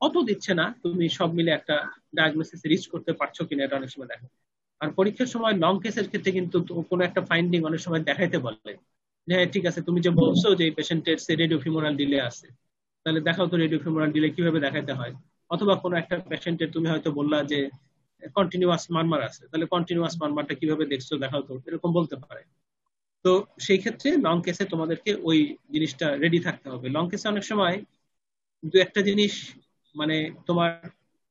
অত দিচ্ছে না। তুমি সব মিলে একটা ডায়াগনোসিস রিচ করতে পারছো কিনা এটা অনেক সময় দেখা। আর পরীক্ষার সময় লং কেসের ক্ষেত্রে কিন্তু কোনো একটা ফাইন্ডিং অনেক সময় দেখাইতে বলে, যে হ্যাঁ ঠিক আছে, তুমি যে বলছো যে এই পেশেন্টের রেডিও ফিমোরাল ডিলে আছে, তাহলে দেখাও তো রেডিও ফিমোরাল ডিলে কিভাবে দেখাইতে হয়। অথবা কোনো একটা পেশেন্টের তুমি হয়তো বললা যে কন্টিনিউয়াস মারমার আছে, তাহলে কন্টিনিউয়াস মারমারটা কিভাবে দেখছো দেখাও তো, এরকম বলতে পারে। তো সেই ক্ষেত্রে লং কেসে তোমাদেরকে ওই জিনিসটা রেডি থাকতে হবে। লং কেসে অনেক সময় দু একটা জিনিস মানে তোমার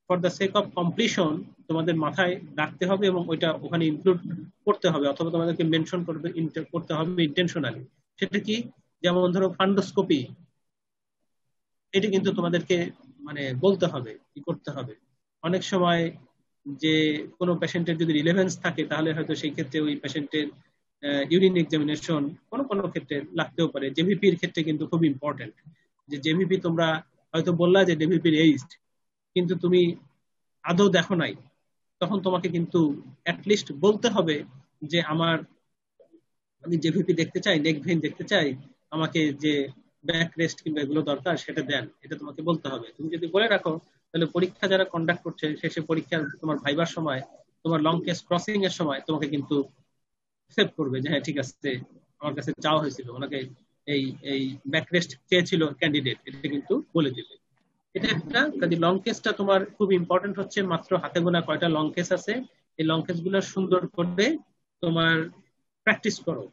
for the sake of completion তোমাদের মাথায় রাখতে হবে এবং ওইটা ওখানে ইনক্লুড করতে হবে, অথবা তোমাদেরকে মেনশন করতে হবে ইন্টেনশনালি। সেটা কি, যেমন ধরো ফান্ডোস্কোপি, এটা কিন্তু তোমাদেরকে মানে বলতে হবে, কি করতে হবে। অনেক সময় যে কোনো পেশেন্টের যদি রিলেভেন্স থাকে, তাহলে হয়তো সেই ক্ষেত্রে ওই পেশেন্টের ইউরিন এক্সামিনেশন কোনো কোনো ক্ষেত্রে লাগতেও পারে। জেভিপির ক্ষেত্রে কিন্তু খুব ইম্পর্টেন্ট, যে জেভিপি তোমরা হয়তো বললা যে জেভিপির এইজড, কিন্তু তুমি আদৌ দেখো নাই, তখন তোমাকে কিন্তু অ্যাটলিস্ট বলতে হবে যে আমি জেভিপি দেখতে চাই, নেক ভেইন দেখতে চাই, আমাকে যে ব্যাক রেস্ট কিংবা এগুলো দরকার সেটা দেন, এটা তোমাকে বলতে হবে। তুমি যদি বলে রাখো, তাহলে পরীক্ষা যারা কন্ডাক্ট করছে শেষে পরীক্ষার তোমার ভাইবার সময়, তোমার লং কেস ক্রসিং এর সময় তোমাকে কিন্তু অ্যাকসেপ্ট করবে যে হ্যাঁ ঠিক আছে, আমার কাছে চাওয়া হয়েছিল, ওনাকে এই এই ব্যাক রেস্ট চেয়েছিল ক্যান্ডিডেট, এটা কিন্তু বলে দিবে। এটা একটা কাজে লং কেসটা তোমার খুব ইম্পর্টেন্ট হচ্ছে। মাত্র হাতে গোনা কয়টা লং কেস আছে, এই লং কেস গুলো সুন্দর করে তোমার প্র্যাকটিস করো।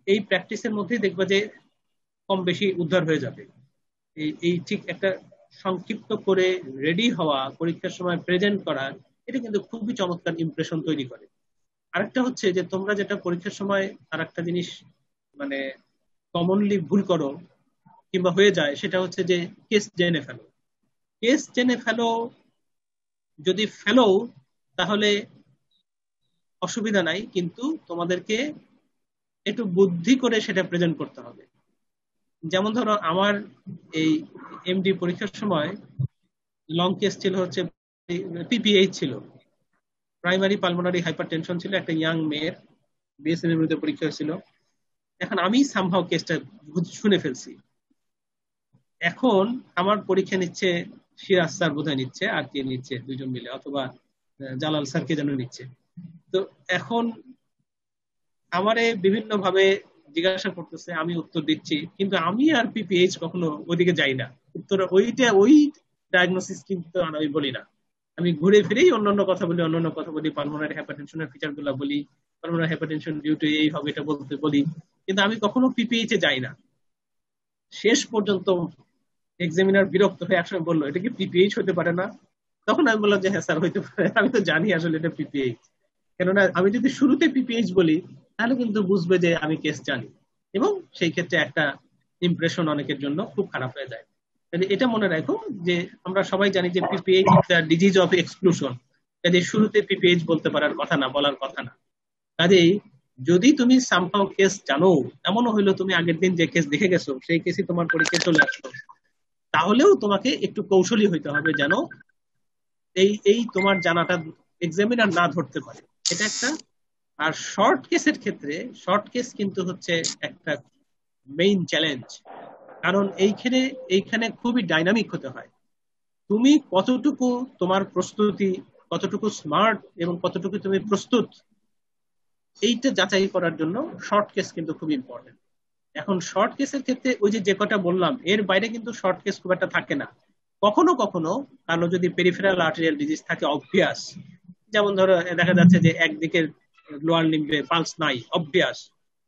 এই প্র্যাকটিসের মধ্যেই দেখবা যে কম বেশি উদ্ধার হয়ে যাবে। এই ঠিক একটা সংক্ষিপ্ত করে রেডি হওয়া, পরীক্ষার সময় প্রেজেন্ট করা, এটা কিন্তু খুবই চমৎকার ইমপ্রেশন তৈরি করে। আরেকটা হচ্ছে যে তোমরা যেটা পরীক্ষার সময় আরেকটা জিনিস মানে কমনলি ভুল করো কিংবা হয়ে যায়, সেটা হচ্ছে যে কেস জেনে ফেলো। কেস জেনে ফেলো, যদি ফেলো তাহলে অসুবিধা নাই, কিন্তু তোমাদেরকে একটু বুদ্ধি করে সেটা প্রেজেন্ট করতে হবে। যেমন ধরো আমার এই এমডি পরীক্ষার সময় লং কেস ছিল হচ্ছে পিপিএইচ ছিল, প্রাইমারি পালমোনারি হাইপারটেনশন ছিল, একটা ইয়াং মেয়ের বিএসএম এর মধ্যে পরীক্ষা হয়েছিল। এখন আমি সামহাও কেসটা শুনে ফেলছি। এখন আমার পরীক্ষা নিচ্ছে সিরাজ স্যার বোধহয় নিচ্ছে, আর কে নিচ্ছে, দুইজন মিলে, অথবা জালাল স্যার কে যেন নিচ্ছে। তো এখন আমারে বিভিন্ন ভাবে জিজ্ঞাসা করতেছে, আমি উত্তর দিচ্ছি, কিন্তু আমি আর পিপিএইচ কখনো ওইদিকে যাই না। উত্তর ওই ডায়াগনোসিস কিন্তু আমি বলি না। আমি ঘুরে ফিরেই অন্যান্য কথা বলি, পালমোনারি হাইপারটেনশনের ফিচার গুলা বলি, পালমোনারি হাইপারটেনশন ডিউ টু এই হবে এটা বলতে বলি, কিন্তু আমি কখনো পিপিএইচ এ যাই না। শেষ পর্যন্ত এক্সামিনার বিরক্ত হয়ে একসময় বললো, এটা কি পিপিএইচ হতে পারে না? তখন আমি বললাম যে হ্যাঁ স্যার হইতে পারে, আমি তো জানি আসলে এটা পিপিএইচ। কেননা আমি যদি শুরুতে পিপিএইচ বলি তাহলে কিন্তু বুঝবে যে আমি কেস জানি, এবং সেই ক্ষেত্রে একটা ইমপ্রেশন অনেকের জন্য খুব খারাপ হয়ে যায়। এটা মনে রাখো যে আমরা সবাই জানি যে PPH is the disease of exclusion. কাজে শুরুতে পিপিএইচ বলতে পারার কথা না, বলার কথা না। কাজেই যদি তুমি সামহাও কেস জানো, এমনও হইলো তুমি আগের দিন যে কেস দেখে গেছো সেই কেসই তোমার পরীক্ষায় চলে আসলো, তাহলেও তোমাকে একটু কৌশলী হইতে হবে যেন এই এই তোমার জানাটা এক্সামিনার না ধরতে পারে, এটা একটা। আর শর্ট কেসের ক্ষেত্রে, শর্ট কেস কিন্তু হচ্ছে একটা মেইন চ্যালেঞ্জ, কারণ এইখানে খুবই ডাইনামিক হতে হয়। তুমি কতটুকু তোমার প্রস্তুতি, কতটুকু স্মার্ট এবং কতটুকু তুমি প্রস্তুত, এইটা যাচাই করার জন্য শর্ট কেস কিন্তু খুব ইম্পর্টেন্ট। এখন শর্ট কেসের ক্ষেত্রে ওই যে কটা বললাম এর বাইরে কিন্তু শর্ট কেস খুব একটা থাকে না। কখনো কখনো কারো যদি পেরিফেরাল আর্টেরিয়াল ডিজিজ থাকে অবভিয়াস, যেমন ধরো দেখা যাচ্ছে যে একদিকে লোয়ার লিম্বে পালস নাই অবভিয়াস,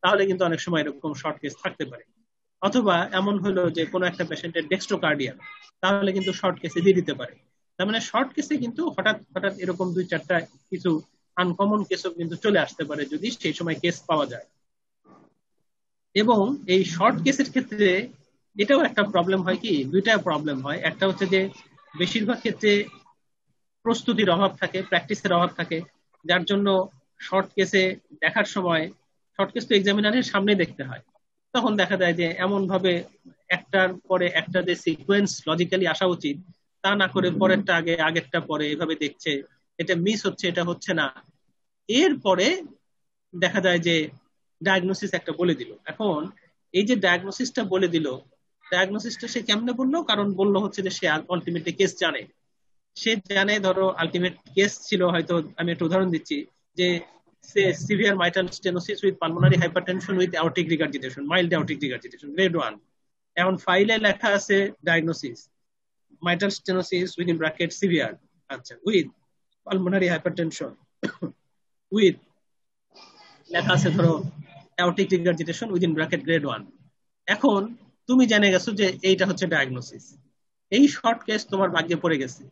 তাহলে কিন্তু অনেক সময় এরকম শর্ট কেস থাকতে পারে। অথবা এমন হলো যে কোনো একটা পেশেন্টের ডেক্সট্রোকার্ডিয়া, তাহলে কিন্তু শর্ট কেসে দিয়ে দিতে পারে। তার মানে শর্ট কেসে কিন্তু হঠাৎ হঠাৎ এরকম দুই চারটা কিছু আনকমন কেসও কিন্তু চলে আসতে পারে যদি সেই সময় কেস পাওয়া যায়। এবং এই শর্ট কেসের ক্ষেত্রে এটাও একটা প্রবলেম হয়, কি দুইটা প্রবলেম হয়। একটা হচ্ছে যে বেশিরভাগ ক্ষেত্রে প্রস্তুতির অভাব থাকে, প্র্যাকটিসের অভাব থাকে, যার জন্য শর্ট কেসে দেখার সময়, শর্ট কেস তো এক্সামিনারের সামনে দেখতে হয়, তখন দেখা যায় যে এমন ভাবে একটার পরে একটা যে সিকোয়েন্স লজিক্যালি আসা উচিত তা না করে পরেরটা আগে আগেরটা পরে এভাবে দেখছে, এটা মিস হচ্ছে, এটা হচ্ছে না। এরপরে দেখা যায় যে ডায়াগনোসিস একটা বলে দিল। এখন এই যে ডায়াগনোসিসটা বলে দিল, ডায়াগনোসিসটা সে কেমনে বললো? কারণ বললো হচ্ছে যে সে আলটিমেটলি কেস জানে। সে জানে, ধরো আলটিমেট কেস ছিল হয়তো, আমি একটা উদাহরণ দিচ্ছি, যে severe mitral stenosis with pulmonary hypertension with aortic regurgitation, mild aortic regurgitation, grade 1। এখন ফাইলে লেখা আছে diagnosis mitral stenosis within bracket severe, আচ্ছা, উইথ পালমোনারি হাইপারটেনশন উইথ লেখা আছে ধরো aortic regurgitation within bracket grade 1। এখন তুমি জেনে গেছো যে এইটা হচ্ছে ডায়াগনোসিস, এই শর্ট কেস তোমার ভাগ্যে পড়ে গেছে।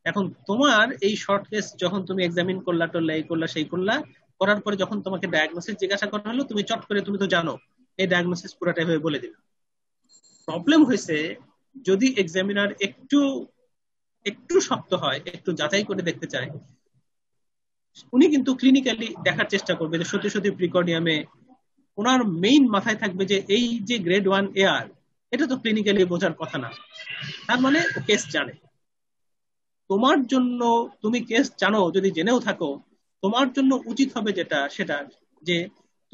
এখন তোমার এই শর্ট কেস যখন তুমি এক্সামিন করলা টল্লা, এই করলা সেই করলা, করার পরে যখন তোমাকে ডায়াগনোসিস জিজ্ঞাসা করা হলো, তুমি চট করে, তুমি তো জানো এই ডায়াগনোসিস পুরোটাই ভাবে বলে দিল। প্রবলেম হয়েছে যদি এক্সামিনার একটু একটু শক্ত হয়, একটু যাচাই করে দেখতে চায়, উনি কিন্তু ক্লিনিক্যালি দেখার চেষ্টা করবে যে সত্যি সত্যি প্রিকর্ডিয়ামে, ওনার মেইন মাথায় থাকবে যে এই যে গ্রেড 1 এআর, এটা তো ক্লিনিক্যালি বোঝার কথা না, তার মানে কেস জানে। তোমার জন্য, তুমি কেস জানো যদি জেনেও থাকো, তোমার জন্য উচিত হবে যেটা, সেটা যে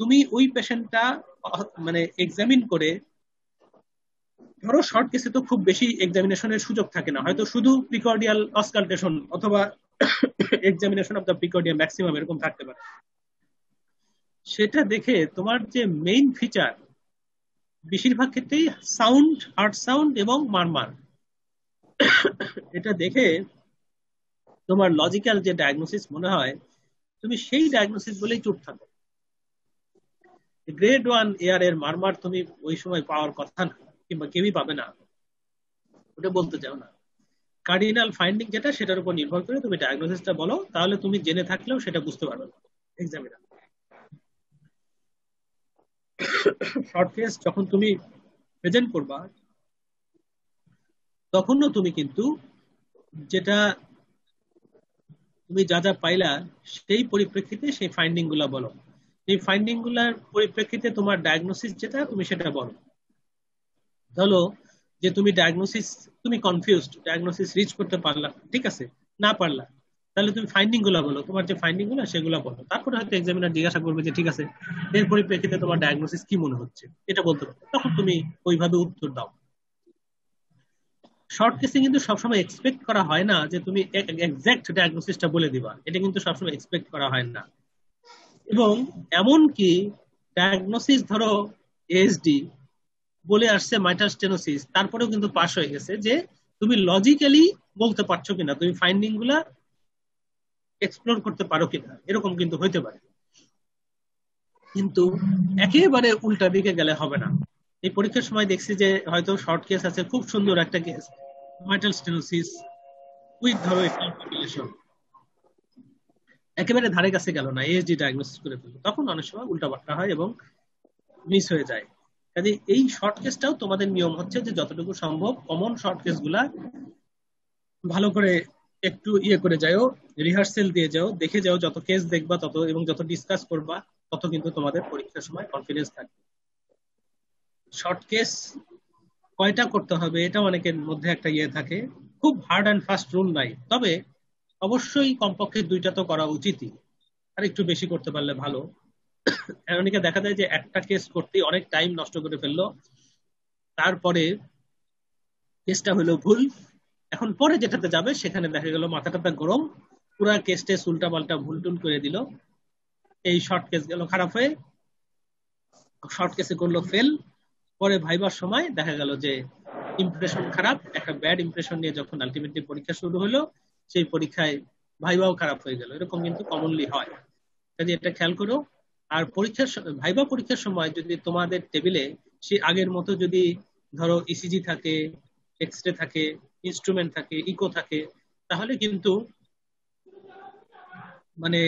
তুমি ওই পেশেন্টটা মানে এক্সামিন করে, ধরো শর্ট কেসে তো খুব বেশি এক্সামিনেশনের সুযোগ থাকে না, হয়তো শুধু প্রিকর্ডিয়াল অসকাল্টেশন অথবা এক্সামিনেশন অফ দ্য প্রিকর্ডিয়াম ম্যাক্সিমাম এরকম থাকতে পারে। সেটা দেখে তোমার যে মেইন ফিচার, বেশিরভাগ ক্ষেত্রেই সাউন্ড, হার্ট সাউন্ড এবং মারমার, এটা দেখে তোমার লজিক্যাল যে ডায়াগনোসিস মনে হয়, তুমি সেই ডায়াগনোসিস বলেই চুপ থাকো। গ্রেড 1 এয়ার এর মারমার তুমি ওই সময় পাওয়ার কথা না, কিংবা কেউই পাবে না, ওটা বলতে চাও না। কার্ডিনাল ফাইন্ডিং যেটা, সেটার উপর নির্ভর করে তুমি ডায়াগনোসিসটা বলো, তাহলে তুমি জেনে থাকলেও সেটা বুঝতে পারবে না এক্সামিনার। শর্ট কেস যখন তুমি প্রেজেন্ট করবা, তখনও তুমি কিন্তু যেটা তুমি যা যা পাইলা সেই পরিপ্রেক্ষিতে সেই ফাইন্ডিং গুলা বলো। এই ফাইন্ডিং গুলার পরিপ্রেক্ষিতে তোমার ডায়াগনোসিস যেটা, তুমি সেটা বলো। ধরো যে তুমি ডায়াগনোসিস, তুমি কনফিউজড, ডায়াগনোসিস রিচ করতে পারলা, ঠিক আছে, না পারলা, তাহলে তুমি ফাইন্ডিং গুলা বলো, তোমার যে ফাইন্ডিং গুলা সেগুলো বলো। তারপরে হয়তো এক্সামিনার জিজ্ঞাসা করবে যে ঠিক আছে, এর পরিপ্রেক্ষিতে তোমার ডায়াগনোসিস কি মনে হচ্ছে, এটা বলতে পারো, তখন তুমি ওইভাবে উত্তর দাও। শর্ট কেসে কিন্তু সবসময় এক্সপেক্ট করা হয় না যে তুমি এক্সাক্ট ডায়াগনোসিসটা বলে দিবা, এটা কিন্তু সবসময় এক্সপেক্ট করা হয় না। এবং এমন কি ডায়াগনোসিস ধরো এএসডি বলে আসছে মাইটার স্টেনোসিস, তারপরেও কিন্তু পাস হয়ে গেছে, যে তুমি লজিক্যালি বলতে পারছো কিনা, তুমি ফাইন্ডিং গুলা এক্সপ্লোর করতে পারো কিনা, এরকম কিন্তু হইতে পারে। কিন্তু একেবারে উল্টা দিকে গেলে হবে না। এই পরীক্ষার সময় দেখছি যে হয়তো শর্ট কেস আছে, খুব সুন্দর একটা কেস, মাইটার স্টেনোসিস উইথ ধরো কম্পিলেশন, একেবারে ধারে কাছে গেল না, এএসডি ডায়াগনোসিস করে ফেললো, তখন অনেক সময় উল্টাপাল্টা হয় এবং মিস হয়ে যায়। কাজে এই শর্ট কেসটাও তোমাদের নিয়ম হচ্ছে যে যতটুকু সম্ভব কমন শর্ট কেস গুলা ভালো করে একটু করে যাও, রিহার্সেল দিয়ে যাও, দেখে যাও, যত কেস দেখবা তত এবং যত ডিসকাস করবা তত কিন্তু তোমাদের পরীক্ষার সময় কনফিডেন্স থাকবে। শর্ট কেস কয়টা করতে হবে এটা অনেকের মধ্যে একটা থাকে, খুব হার্ড অ্যান্ড ফাস্ট রুল নাই, তবে অবশ্যই কমপক্ষে 2টা তো করা উচিতই, আর একটু বেশি করতে পারলে ভালো। অনেকে দেখা যায় যে একটা কেস করতেই অনেক টাইম নষ্ট করে ফেললো, তারপরে কেসটা হলো ভুল, এখন পরে যেটাতে যাবে সেখানে দেখা গেল মাথাটা গরম, পুরা কেসটে উল্টা পাল্টা ভুল টুল করে দিল, এই শর্ট কেস গেল খারাপ হয়ে, শর্ট কেসে করলো ফেল, পরে ভাইবার সময় দেখা গেল যে ইমপ্রেশন খারাপ, একটা ব্যাড ইমপ্রেশন নিয়ে যখন আলটিমেটলি পরীক্ষা শুরু হলো, সেই পরীক্ষায় ভাইবাও খারাপ হয়ে গেল, এরকম কিন্তু কমনলি হয়। কাজে এটা খেয়াল করো। আর ভাইবা পরীক্ষার সময় যদি তোমাদের টেবিলে সে আগের মতো যদি ধরো ইসিজি থাকে, এক্সরে থাকে, ইনস্ট্রুমেন্ট থাকে, ইকো থাকে, তাহলে কিন্তু মানে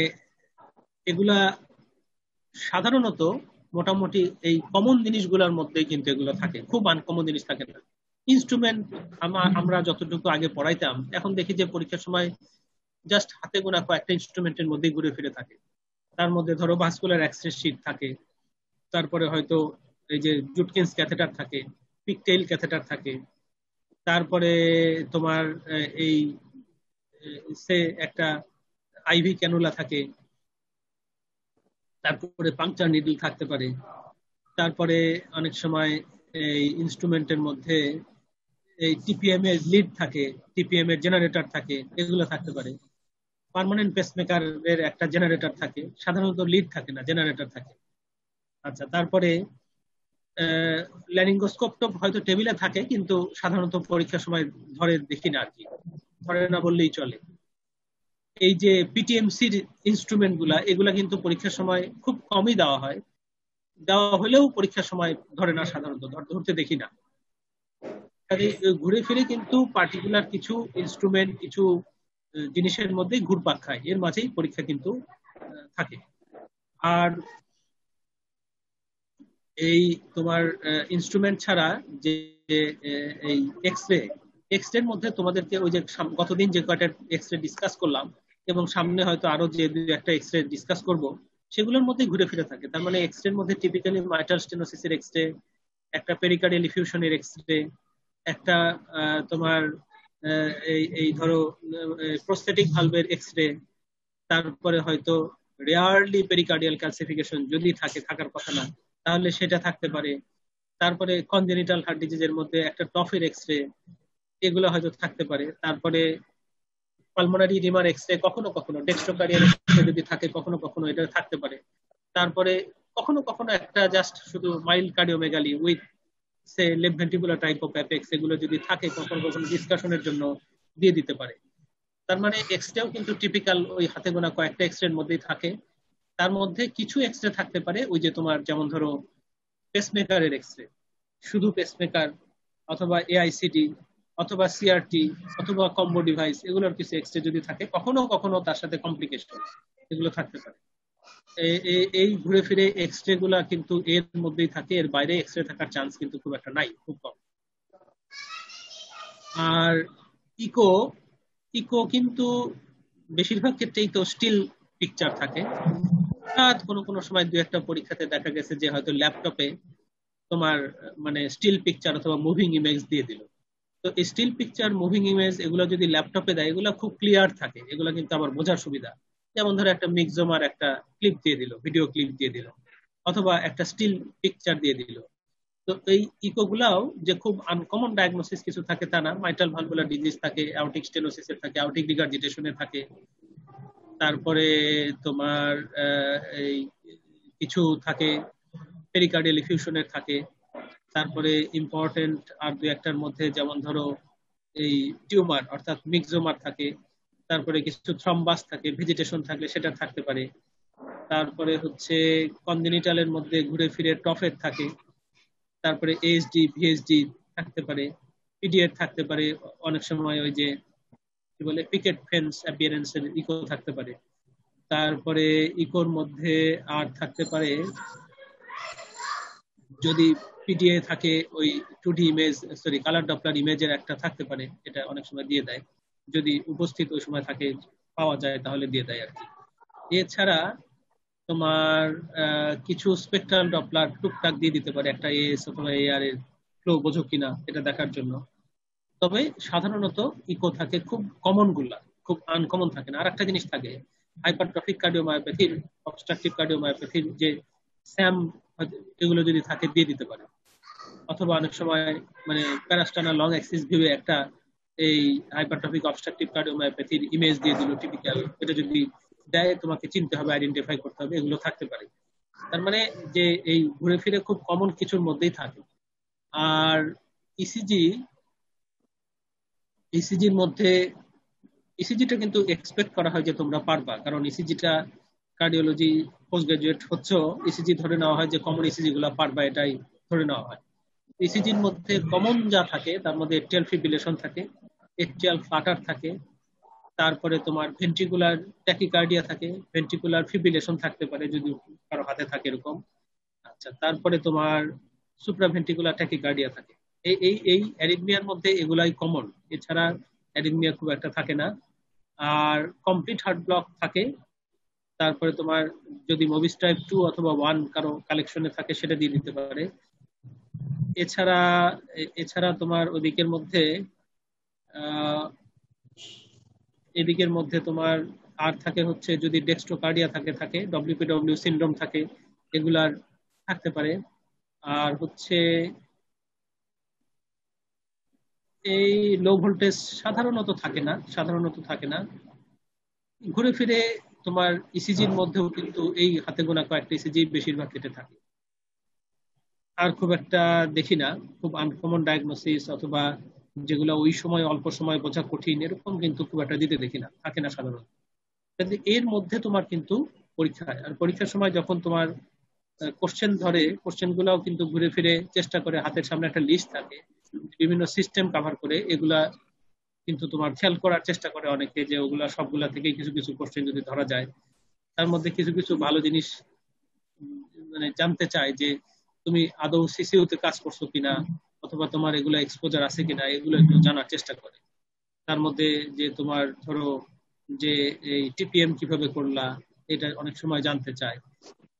এগুলা সাধারণত মোটামুটি এই কমন জিনিসগুলোর মধ্যেই কিন্তু এগুলো থাকে, খুব আনকমন জিনিস থাকে না। ইনস্ট্রুমেন্ট আমরা যতটুকু আগে পড়াইতাম, এখন দেখি যে পরীক্ষার সময় জাস্ট হাতে গোনা কয়েকটা ইনস্ট্রুমেন্টের মধ্যেই ঘুরে ফিরে থাকে। তার মধ্যে ধরো ভাস্কুলার এক্সরে শীট থাকে, তারপরে হয়তো এই যে জুটকিন্স ক্যাথেটার থাকে, পিকটেইল ক্যাথেটার থাকে, তারপরে তোমার এই সে একটা আইভি ক্যানুলা থাকে, তারপরে পাংচার নিডল থাকতে পারে, তারপরে অনেক সময় এই ইনস্ট্রুমেন্টের মধ্যে এই টিপিএম এর লিড থাকে, টিপিএম এর জেনারেটর থাকে, এগুলো থাকতে পারে। পার্মানেন্ট পেসমেকার এর একটা জেনারেটর থাকে, সাধারণত লিড থাকে না, জেনারেটর থাকে। আচ্ছা, তারপরে ল্যারিঙ্গোস্কোপ তো হয়তো টেবিলে থাকে, কিন্তু সাধারণত পরীক্ষার সময় ধরে দেখি না আর কি, ধরে না বললেই চলে। এই যে পিটিএমসির ইনস্ট্রুমেন্ট গুলা, এগুলা কিন্তু পরীক্ষার সময় খুব কমই দেওয়া হয়, দেওয়া হলেও পরীক্ষার সময় ধরে না, সাধারণত ধরতে দেখি না। ঘুরে ফিরে কিন্তু পার্টিকুলার কিছু ইনস্ট্রুমেন্ট, কিছু জিনিসের মধ্যেই ঘুরপাক খায়, এর মাঝেই পরীক্ষা কিন্তু থাকে। আর এই তোমার ইনস্ট্রুমেন্ট ছাড়া যে এই এক্সরের মধ্যে তোমাদেরকে ওই যে গতদিন যে কয়টা এক্সরে ডিসকাস করলাম, এবং সামনে হয়তো আরো যে দুই একটা এক্সরে ডিসকাস করব, সেগুলোর মধ্যে ঘুরে ফিরে থাকে। তার মানে এক্সরের মধ্যে টিপিক্যালি মাইটার স্টেনোসিসের এক্সরে, একটা পেরিকার্ডিয়াল ইফিউশনের এক্সরে, একটা তোমার এই ধরো প্রস্থেটিক ভালভের এক্সরে, তারপরে হয়তো রেয়ারলি পেরিকার্ডিয়াল ক্যালসিফিকেশন যদি থাকে, থাকার কথা না, তাহলে সেটা থাকতে পারে। তারপরে কনজেনিটাল হার্ট ডিজিজের মধ্যে একটা টফের এক্সরে, এগুলো হয়তো থাকতে পারে। তারপরে পালমোনারি রিমার এক্সরে, কখনো কখনো ডেক্সট্রোকার্ডিয়াল এক্সরে যদি থাকে, কখনো কখনো এটা থাকতে পারে। তারপরে কখনো কখনো একটা জাস্ট শুধু মাইল্ড কার্ডিওমেগালি উইথ সে left ventricular type of apex, এগুলো যদি থাকে কখনো কখনো ডিসকাশনের জন্য দিয়ে দিতে পারে। তার মানে এক্সরেও কিন্তু টিপিক্যাল ওই হাতে গোনা কয়েকটা এক্সরের মধ্যেই থাকে। তার মধ্যে কিছু এক্সরে থাকতে পারে ওই যে তোমার যেমন ধরো পেসমেকারের এক্সরে, শুধু পেসমেকার অথবা এআইসিডি অথবা সিআরটি অথবা কম্বো ডিভাইস, এগুলোর কিছু এক্সরে যদি থাকে, কখনো কখনো তার সাথে কমপ্লিকেশন এগুলো থাকতে পারে। এই ঘুরে ফিরে এক্সরে গুলা কিন্তু এর মধ্যেই থাকে, এর বাইরে এক্সরে থাকার চান্স কিন্তু খুব একটা নাই, খুব কম। আর ইকো ইকো কিন্তু বেশিরভাগ ক্ষেত্রেই তো স্টিল পিকচার থাকে। কোনো কোনো সময় দু একটা পরীক্ষাতে দেখা গেছে যে হয়তো ল্যাপটপে তোমার মানে স্টিল পিকচার অথবা মুভিং ইমেজ দিয়ে দিল। তো স্টিল পিকচার, মুভিং ইমেজ এগুলো যদি ল্যাপটপে দেয়, এগুলো খুব ক্লিয়ার থাকে, এগুলো কিন্তু আবার বোঝার সুবিধা। যেমন ধরো একটা মিক্সোমার একটা ক্লিপ দিয়ে দিল, ভিডিও ক্লিপ দিয়ে দিল, অথবা একটা স্টিল পিকচার দিয়ে দিল। তো এই ইকো গুলাও যে খুব আনকমন ডায়াগনোসিস কিছু থাকে তা না। মাইট্রাল ভালভুলার ডিজিজ থাকে, অ্যাওর্টিক স্টেনোসিসের থাকে, অ্যাওর্টিক রিগার্জিটেশনের থাকে, তারপরে তোমার এই কিছু থাকে পেরিকার্ডিয়াল ইফিউশনের থাকে, তারপরে ইম্পর্টেন্ট আর দু একটার মধ্যে যেমন ধরো এই টিউমার অর্থাৎ মিক্সোমার থাকে, তারপরে কিছু থ্রম্বাস থাকে, ভেজিটেশন থাকলে সেটা থাকতে পারে, তারপরে হচ্ছে কনজেনিটালের মধ্যে ঘুরে ফিরে টফেট থাকে, তারপরে এএসডি ভিএসডি থাকতে পারে, পিডিএর থাকতে পারে, অনেক সময় ওই যে কি বলে পিকেট ফেন্স অ্যাপিয়ারেন্সের ইকো থাকতে পারে। তারপরে ইকোর মধ্যে আর থাকতে পারে যদি পিডিএ থাকে ওই 2D image, sorry colour Doppler ইমেজের একটা থাকতে পারে, এটা অনেক সময় দিয়ে দেয়, যদি উপস্থিত ওই সময় থাকে পাওয়া যায় তাহলে দিয়ে দেয় আর কি। এছাড়া তোমার কিছু স্পেকট্রাল ডপলার টুকটাক দিয়ে দিতে পারে একটা এএস অথবা এআর এর ফ্লো বোঝো কিনা এটা দেখার জন্য। তবে সাধারণত ইকো থাকে খুব কমন গুলা, খুব আনকমন থাকে না। আর একটা জিনিস থাকে হাইপারট্রফিক কার্ডিওমায়োপ্যাথির, অবস্ট্রাকটিভ কার্ডিওমায়োপ্যাথির যে স্যাম, এগুলো যদি থাকে দিয়ে দিতে পারে। অথবা অনেক সময় মানে প্যারাস্টানা লং অ্যাক্সিস ভিউয়ে একটা এই হাইপারট্রফিক অবস্ট্রাকটিভ কার্ডিওমায়োপ্যাথির ইমেজ দিয়ে দিল টিপিক্যাল, এটা যদি দেয় তোমাকে চিনতে হবে, আইডেন্টিফাই করতে হবে, এগুলো থাকতে পারে। তার মানে যে এই ঘুরে ফিরে খুব কমন কিছুর মধ্যেই থাকে। আর ইসিজি, ইসিজির মধ্যে ইসিজিটা কিন্তু এক্সপেক্ট করা হয় যে তোমরা পারবা, কারণ ইসিজিটা কার্ডিওলজি পোস্ট গ্রাজুয়েট হচ্ছে, ইসিজি ধরে নেওয়া হয় যে কমন ইসিজি গুলা পারবা, এটাই ধরে নেওয়া হয়। ইসিজির মধ্যে কমন যা থাকে তার মধ্যে এট্রিয়াল ফিব্রিলেশন থাকে, এট্রিয়াল ফ্লাটার থাকে, তারপরে তোমার ভেন্ট্রিকুলার ট্যাকিকার্ডিয়া থাকে, ভেন্ট্রিকুলার ফিব্রিলেশন থাকতে পারে যদি কারো হাতে থাকে এরকম। আচ্ছা, তারপরে তোমার সুপ্রাভেন্ট্রিকুলার ট্যাকিকার্ডিয়া থাকে। এই অ্যারিথমিয়ার মধ্যে এগুলাই কমন, এছাড়া অ্যারিথমিয়া খুব একটা থাকে না। আর কমপ্লিট হার্ট ব্লক থাকে, তারপরে তোমার যদি মোবিস টাইপ 2 অথবা 1 কারো কালেকশনে থাকে সেটা দিয়ে দিতে পারে। এছাড়া এছাড়া তোমার ওদিকের মধ্যে এদিকের মধ্যে তোমার আর থাকে হচ্ছে যদি ডেক্সট্রোকার্ডিয়া থাকে ডব্লিউপিডব্লিউ সিনড্রোম থাকে, এগুলার থাকতে পারে। আর হচ্ছে এই লো ভোল্টেজ সাধারণত থাকে না। ঘুরে ফিরে তোমার ইসিজির মধ্যেও কিন্তু এই হাতে গোনা কয়েকটা ইসিজি বেশিরভাগ ক্ষেত্রে থাকে। আর খুব একটা দেখি না, খুব আনকমন ডায়াগনোসিস অথবা যেগুলো ওই সময় অল্প সময় বোঝা কঠিন এরকম কিন্তু খুব একটা দিতে দেখি না, থাকে না সাধারণত। এর মধ্যে তোমার কিন্তু পরীক্ষায়, আর পরীক্ষার সময় যখন তোমার কোশ্চেন ধরে, কোশ্চেন গুলাও কিন্তু ঘুরে ফিরে চেষ্টা করে, হাতের সামনে একটা লিস্ট থাকে বিভিন্ন সিস্টেম কভার করে, এগুলা কিন্তু তোমার খেয়াল করার চেষ্টা করে অনেকে যে ওগুলা সবগুলা থেকে কিছু কিছু কোশ্চেন যদি ধরা যায়, তার মধ্যে কিছু কিছু ভালো জিনিস মানে জানতে চায় যে তুমি আদৌ সিসিউতে কাজ করছো কিনা, অথবা তোমার এগুলো এক্সপোজার আছে কিনা, এগুলো একটু জানার চেষ্টা করে। তার মধ্যে যে তোমার ধরো যে এই টিপিএম কিভাবে করলা এটা অনেক সময় জানতে চায়।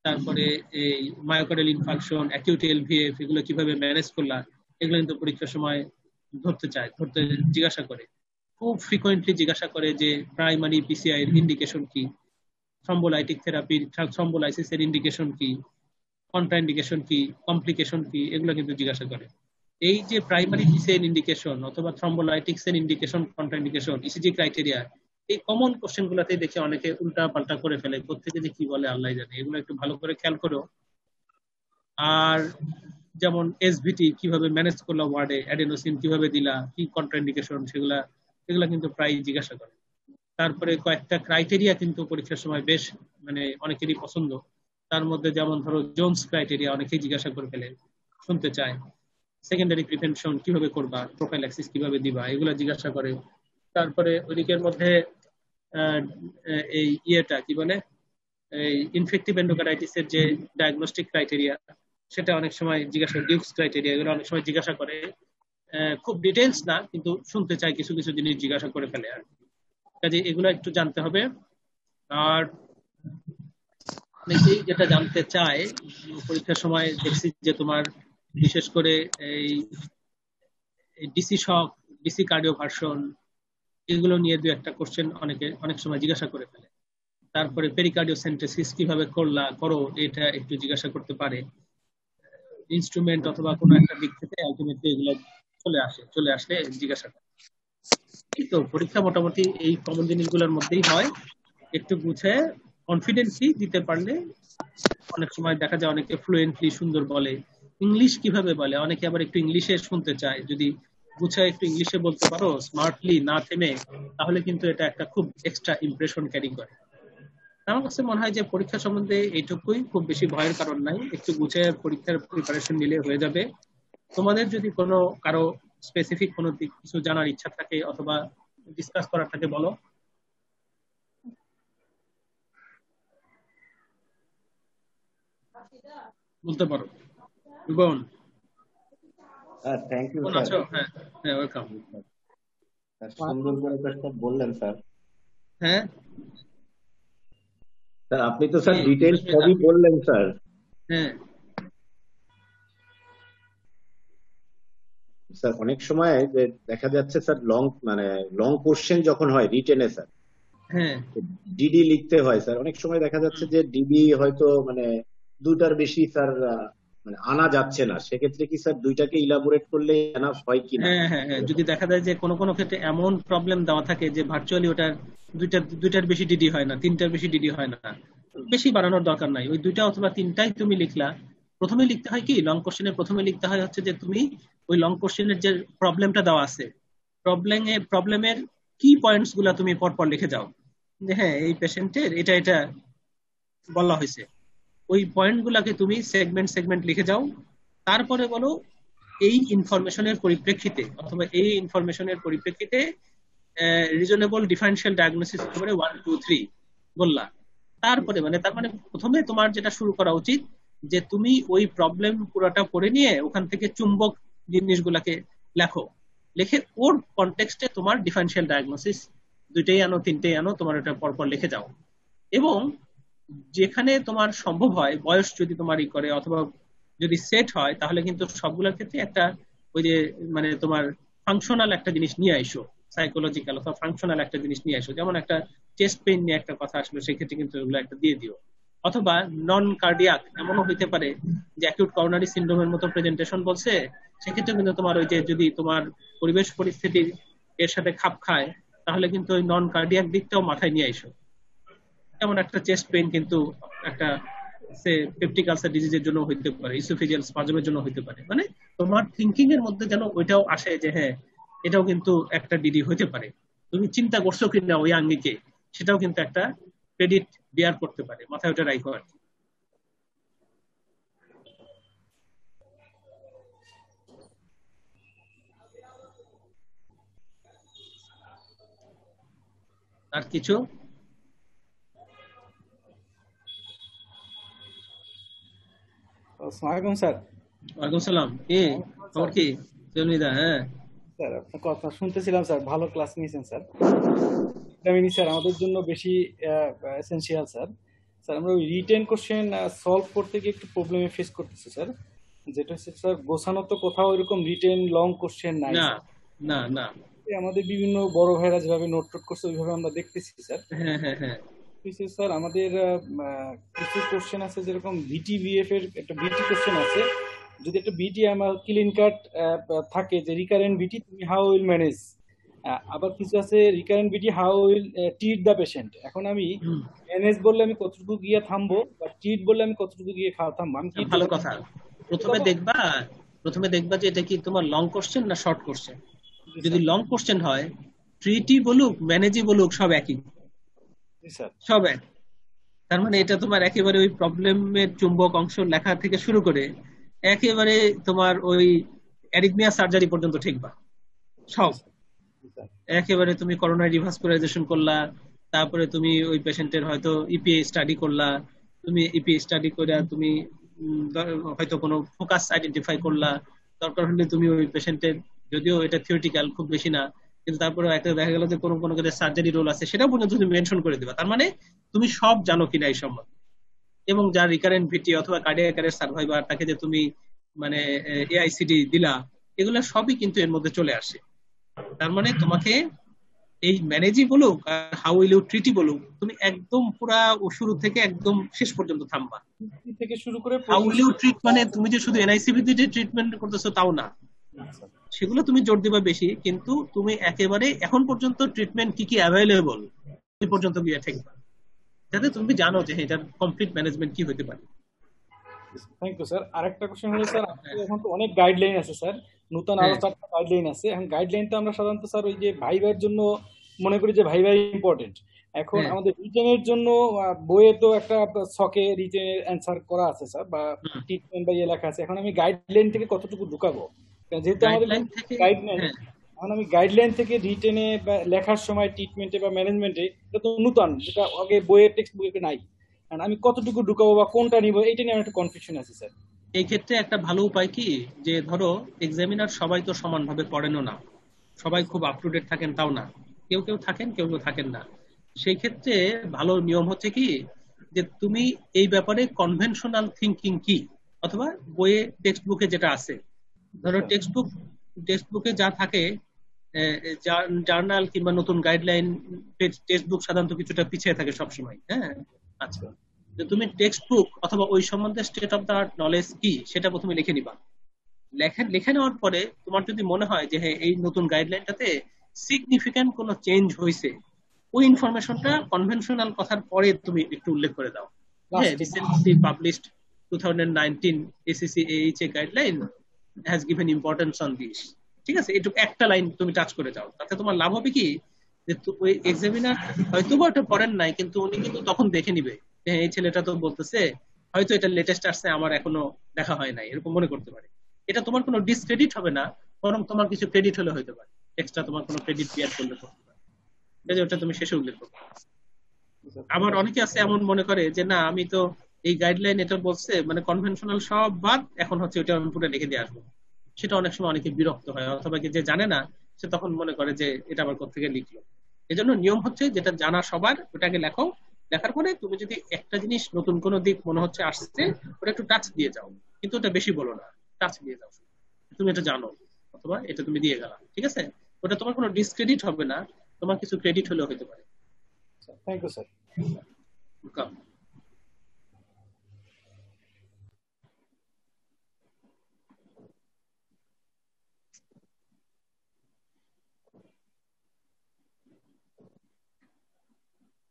তারপরে এই মায়োকার্ডিয়াল ইনফাকশন, অ্যাকিউট এলভিএফ এগুলো কিভাবে ম্যানেজ করলা, এগুলো কিন্তু পরীক্ষার সময় ধরতে জিজ্ঞাসা করে। খুব ফ্রিকোয়েন্টলি জিজ্ঞাসা করে যে প্রাইমারি পিসিআই এর ইন্ডিকেশন কি, থ্রম্বোলাইটিক থেরাপির থ্রম্বোলাইসিস এর ইন্ডিকেশন কি, কন্ট্রাইন্ডিকেশন কি, কমপ্লিকেশন কি, এগুলো কিন্তু জিজ্ঞাসা করে। এই যে প্রাইমারি পিসিআই ইন্ডিকেশন অথবা থ্রম্বোলাইটিক্স এর ইন্ডিকেশন, কন্ট্রাইন্ডিকেশন, ইসিজি ক্রাইটেরিয়া, এই কমন কোশ্চেন গুলাতে দেখে অনেকে উল্টা পাল্টা করে ফেলে, কোথেকে যে কি বলে আল্লাহ জানে, এগুলো একটু ভালো করে খেয়াল করো। আর যেমন এসভিটি কিভাবে ম্যানেজ করলো ওয়ার্ডে, অ্যাডেনোসিন কিভাবে দিলা, কি কন্ট্রাইন্ডিকেশন, এগুলা কিন্তু প্রায় জিজ্ঞাসা করে। তারপরে কয়েকটা ক্রাইটেরিয়া কিন্তু পরীক্ষার সময় বেশ মানে অনেকেরই পছন্দ। তার মধ্যে যেমন ধরো জোনস ক্রাইটেরিয়া অনেকেই জিজ্ঞাসা করে ফেলে, শুনতে চায়। সেকেন্ডারি প্রিভেনশন কিভাবে করবা, প্রোফাইল্যাক্সিস কিভাবে দিবা, এগুলো জিজ্ঞাসা করে। তারপরে ওইদিকের মধ্যে আহ, এই ইয়েটা কি বলে, এই ইনফেক্টিভ এন্ডোকার্ডাইটিস এর যে ডায়াগনস্টিক ক্রাইটেরিয়া, সেটা অনেক সময় জিজ্ঞাসা, ডিউকস ক্রাইটেরিয়া, এগুলো অনেক সময় জিজ্ঞাসা করে। খুব ডিটেলস না, কিন্তু শুনতে চাই, কিছু কিছু জিনিস জিজ্ঞাসা করে ফেলে আর কি। কাজে এগুলো একটু জানতে হবে। আর অনেকেই যেটা জানতে চায় পরীক্ষার সময়, দেখছি যে তোমার বিশেষ করে এই ডিসি শক, ডিসি কার্ডিওভার্সন, এগুলো নিয়ে দু একটা কোশ্চেন অনেকে অনেক সময় জিজ্ঞাসা করে ফেলে। তারপরে পেরিকার্ডিওসেন্টেসিস কিভাবে করো, এটা একটু জিজ্ঞাসা করতে পারে। ইনস্ট্রুমেন্ট অথবা কোনো একটা দিক থেকে আলটিমেটলি এগুলো চলে আসলে জিজ্ঞাসা করে। এই তো পরীক্ষা মোটামুটি এই কমন জিনিসগুলোর মধ্যেই হয়। একটু গুছে কনফিডেন্টলি দিতে পারলে অনেক সময় দেখা যায় অনেকে ফ্লুয়েন্টলি সুন্দর বলে। ইংলিশ কিভাবে বলে, অনেকে আবার একটু ইংলিশে শুনতে চায়। যদি গুছায় একটু ইংলিশে বলতে পারো স্মার্টলি, না থেমে, তাহলে কিন্তু এটা একটা খুব এক্সট্রা ইমপ্রেশন ক্যারি করে। আমার কাছে মনে হয় যে পরীক্ষা সম্বন্ধে এইটুকুই, খুব বেশি ভয়ের কারণ নাই। একটু গুছিয়ে পরীক্ষার প্রিপারেশন নিলে হয়ে যাবে। তোমাদের যদি কোনো কারো স্পেসিফিক কোনো দিক কিছু জানার ইচ্ছা থাকে অথবা ডিসকাস করার থাকে, বলো, বলতে পারো। রিবন, স্যার থ্যাংক ইউ কোন স্যার। আছো? হ্যাঁ, হ্যাঁ, ওয়েলকাম। সুন্দর করে সব বললেন স্যার। হ্যাঁ, স্যার আপনি তো কি স্যার ডিটেলস সুস্মিতা? সবই বললেন স্যার। হ্যাঁ, স্যার অনেক সময় যে দেখা যাচ্ছে স্যার লং কোশ্চেন যখন হয় রিটেনে স্যার, হ্যাঁ, ডিডি লিখতে হয় স্যার, অনেক সময় দেখা যাচ্ছে হুম, যে ডিডি হয়তো দুটার বেশি স্যার আনা যাচ্ছে না। সেক্ষেত্রে কি স্যার দুইটাকে ইলাবোরেট করলে এনাফ হয় কিনা? হ্যাঁ, হ্যাঁ, হ্যাঁ, যদি দেখা যায় যে কোনো কোনো ক্ষেত্রে এমন প্রবলেম দেওয়া থাকে যে ভার্চুয়ালি ওটার দুইটার বেশি ডিডি হয় না, তিনটার বেশি ডিডি হয় না, বেশি বাড়ানোর দরকার নাই, ওই দুইটা অথবা তিনটাই তুমি লিখলা। প্রথমে লিখতে হয় কি, লং কোশ্চেনের প্রথমে লিখতে হয় হচ্ছে যে তুমি ওই লং কোশ্চেনের যে প্রবলেমটা দেওয়া আছে, প্রবলেমের কি পয়েন্টস গুলা তুমি পরপর লিখে যাও। যে হ্যাঁ, এই পেশেন্টের এটা এটা বলা হয়েছে, ওই পয়েন্ট গুলাকে তুমি সেগমেন্ট সেগমেন্ট লিখে যাও। তারপরে বলো এই ইনফরমেশনের পরিপ্রেক্ষিতে অথবা এই ইনফরমেশনের পরিপ্রেক্ষিতে রিজনেবল ডিফারেন্সিয়াল ডায়াগনোসিস করে 1 2 3 বললা। তারপরে মানে তার মানে প্রথমে তোমার যেটা শুরু করা উচিত যে তুমি ওই প্রবলেম পুরোটা পড়ে নিয়ে ওখান থেকে চুম্বক জিনিসগুলাকে লেখো, লিখে ওর কনটেক্সটে তোমার ডিফারেন্সিয়াল ডায়াগনোসিস দুইটাই আনো, তিনটেই আনো, তোমার এটা পরপর লিখে যাও। এবং যেখানে তোমার সম্ভব হয়, বয়স যদি তোমার ই করে অথবা যদি সেট হয়, তাহলে কিন্তু সবগুলোর ক্ষেত্রে একটা ওই যে মানে তোমার ফাংশনাল একটা জিনিস নিয়ে আইসো, সাইকোলজিক্যাল অথবা ফাংশনাল একটা জিনিস নিয়ে আইসো। যেমন একটা চেস্ট পেইন নিয়ে একটা কথা আসলো, সেক্ষেত্রে কিন্তু ওগুলো একটা দিয়ে দিও। অথবা নন কার্ডিয়াক এমনও হইতে পারে যে অ্যাকিউট করোনারি সিনড্রোমের মতো প্রেজেন্টেশন বলছে, সেক্ষেত্রে কিন্তু তোমার ওই যে যদি তোমার পরিবেশ পরিস্থিতি এর সাথে খাপ খায়, তাহলে কিন্তু ওই নন কার্ডিয়াক দিকটাও মাথায় নিয়ে আইসো। যেমন একটা চেস্ট পেইন কিন্তু একটা পেপটিক আলসার ডিজিজের জন্য হইতে পারে, ইসোফেজিয়াল স্পাজমের জন্য হইতে পারে। মানে তোমার থিঙ্কিং এর মধ্যে যেন ওইটাও আসে যে হ্যাঁ, এটাও কিন্তু একটা ডিডি হইতে পারে। তুমি চিন্তা করছো কিনা ওই আঙ্গিকে, সেটাও কিন্তু একটা ক্রেডিট দেয়ার করতে পারে, মাথায় ওটা রাখো আর কি। আর কিছু? আসসালামু আলাইকুম স্যার। ওয়ালাইকুম সালাম। কি খবর স্যার কি জমিদা? হ্যাঁ, স্যার আপনার কথা শুনতেছিলাম স্যার, ভালো ক্লাস নিয়েছেন স্যার। ভিটামিন স্যার আমাদের জন্য বেশি এসেনশিয়াল স্যার। স্যার আমরা ওই রিটেন কোশ্চেন সলভ করতে গিয়ে একটু প্রবলেমে ফেস করতেছি স্যার। যেটা হচ্ছে স্যার গোছানো তো কোথাও এরকম রিটেন লং কোশ্চেন নাই না, স্যার। না, না, এই আমাদের বিভিন্ন বড় ভাইরা যেভাবে নোট টোট করছে ওইভাবে আমরা দেখতেছি স্যার। হ্যাঁ, হ্যাঁ, হ্যাঁ, কিছু স্যার আমাদের কিছু কোশ্চেন আছে, যেরকম ভিটিভিএফ এর একটা ভিটি কোশ্চেন আছে। যদি একটা বিটি আমার ক্লিন কাট থাকে যে রিকারেন্ট বিটি তুমি হাউ উইল ম্যানেজ, আবার কিছু আছে রিকারেন্ট বিটি how will treat the patient. এখন আমি হুম, ম্যানেজ বললে আমি কতটুকু গিয়ে থামবো, বা ট্রিট বললে আমি কতটুকু গিয়ে খাওয়া থামবো, আমি কি ভালো কথা। প্রথমে দেখবা প্রথমে দেখবা যে এটা কি তোমার লং কোশ্চেন না শর্ট কোশ্চেন। যদি লং কোশ্চেন হয়, ট্রিটি বলুক ম্যানেজি বলুক সব একই, জি স্যার। সব এক। তার মানে এটা তোমার একেবারে ওই প্রবলেমের চুম্বক অংশ লেখা থেকে শুরু করে একেবারে তোমার ওই অ্যারিথমিয়া সার্জারি পর্যন্ত ঠিকবা জি সব। স্যার। জি স্যার। একেবারে তুমি করোনারি রিভাসকুলারাইজেশন করলা, তারপরে তুমি ওই পেশেন্টের হয়তো ইপিএ স্টাডি করলা, তুমি ইপিএ স্টাডি করে তুমি হয়তো কোনো ফোকাস আইডেন্টিফাই করলা, দরকার হলে তুমি ওই পেশেন্টের, যদিও এটা থিওরিটিক্যাল খুব বেশি না, কিন্তু তারপরে একটা দেখা গেল যে কোনো কোনো ক্ষেত্রে সার্জারি রোল আছে, সেটাও পর্যন্ত তুমি মেনশন করে দিবা। তার মানে তুমি সব জানো কিনা এই সম্বন্ধে। এবং যার রিকারেন্ট ভিটি অথবা কার্ডিয়াক অ্যারেস্ট সার্ভাইভার, তাকে যে তুমি মানে এআইসিডি দিলা, এগুলো সবই কিন্তু এর মধ্যে চলে আসে। তার মানে তোমাকে এই ম্যানেজি বলুক আর হাউ উইল ইউ ট্রিটি বলুক, তুমি একদম পুরা শুরু থেকে একদম শেষ পর্যন্ত থামবা। থেকে শুরু করে হাউ উইল ইউ ট্রিট মানে তুমি যে শুধু এনআইসিভিতে ট্রিটমেন্ট করতেছো তাও না, সেগুলো তুমি জোর দিবা বেশি, কিন্তু তুমি একেবারে এখন পর্যন্ত ট্রিটমেন্ট কি কি অ্যাভেলেবল ওই পর্যন্ত গিয়ে ঠেকবা, যাতে তুমি জানো যে এটার কমপ্লিট ম্যানেজমেন্ট কি হতে পারে। Thank you sir. আরেকটা কোশ্চেন হলো স্যার, এখন তো অনেক গাইডলাইন আছে স্যার, নতুন আরো 4টা গাইডলাইন আছে। এখন গাইডলাইন তো আমরা সাধারণত স্যার ওই যে ভাইবার জন্য মনে করি যে ভাইবার ইম্পর্টেন্ট। এখন আমাদের রিটেনের জন্য বইয়ে তো একটা ছকে রিটেনের অ্যান্সার করা আছে স্যার, বা ট্রিটমেন্ট বা ইয়ে লেখা আছে। এখন আমি গাইডলাইন থেকে কতটুকু ঢুকাবো, যেহেতু আমাদের গাইডলাইন, এখন আমি গাইডলাইন থেকে রিটেনে বা লেখার সময় ট্রিটমেন্টে বা ম্যানেজমেন্টে, এটা তো নতুন, যেটা আগে বইয়ের টেক্সট বুকে নাই, আমি কতটুকু ঢুকাবো বা কোনটা নিবো, এইটা নিয়ে আমার একটা কনফিউশন আছে স্যার। এই ক্ষেত্রে একটা ভালো উপায় কি, যে ধরো এক্সামিনার সবাই তো সমানভাবে পড়েনও না, সবাই খুব আপ টু ডেট থাকেন তাও না, কেউ কেউ থাকেন কেউ কেউ থাকেন না। সেই ক্ষেত্রে ভালো নিয়ম হচ্ছে কি, যে তুমি এই ব্যাপারে কনভেনশনাল থিঙ্কিং কি, অথবা বইয়ে টেক্সট বুকে যেটা আছে, ধরো টেক্সট বুকে যা থাকে, জার্নাল কিংবা নতুন গাইডলাইন, টেক্সট বুক সাধারণত কিছুটা পিছিয়ে থাকে সবসময়। হ্যাঁ, আচ্ছা, যে তুমি টেক্সট বুক অথবা ওই সম্বন্ধে state of the art knowledge কি সেটা প্রথমে লিখে নিবা। লিখে নেওয়ার পরে তোমার যদি মনে হয় যে হ্যাঁ এই নতুন গাইডলাইনটাতে সিগনিফিক্যান্ট কোনো চেঞ্জ হয়েছে, ওই ইনফরমেশনটা কনভেনশনাল কথার পরে তুমি একটু উল্লেখ করে দাও। হ্যাঁ, recently published 2019 ACC AHA guideline has given importance on this. ঠিক আছে, একটু একটা লাইন তুমি টাচ করে যাও, তাতে তোমার লাভ হবে কি, যে ওই এক্সামিনার হয়তো বা ওটা পড়েন নাই, কিন্তু উনি কিন্তু তখন দেখে নিবে যে এই ছেলেটা তো বলতেছে হয়তো এটা লেটেস্ট আসছে, আমার এখনো দেখা হয় নাই, এরকম মনে করতে পারে। এটা তোমার কোনো ডিসক্রেডিট হবে না, বরং তোমার কিছু ক্রেডিট হলে হতে পারে, এক্সট্রা তোমার কোনো ক্রেডিট বিয়ার করলে করতে পারে, ওটা তুমি শেষে উল্লেখ করবে। আবার অনেকে আছে এমন মনে করে যে না, আমি তো এই গাইডলাইন এটা বলছে মানে কনভেনশনাল সব বাদ, এখন হচ্ছে ওটা আমি পুরো লিখে দিয়ে আসবো। সেটা অনেক সময় অনেকে বিরক্ত হয়, অথবা যে জানে না সে তখন মনে করে যে এটা আবার কোথেকে লিখলো। এজন্য নিয়ম হচ্ছে যেটা জানা সবার ওটাকে লেখো, লেখার পরে তুমি যদি একটা জিনিস নতুন কোনো দিক মনে হচ্ছে আসছে, ওটা একটু টাচ দিয়ে যাও, কিন্তু ওটা বেশি বলো না, টাচ দিয়ে যাও, তুমি এটা জানো অথবা এটা তুমি দিয়ে গেলা। ঠিক আছে, ওটা তোমার কোনো ডিসক্রেডিট হবে না, তোমার কিছু ক্রেডিট হলেও হতে পারে। Thank you sir.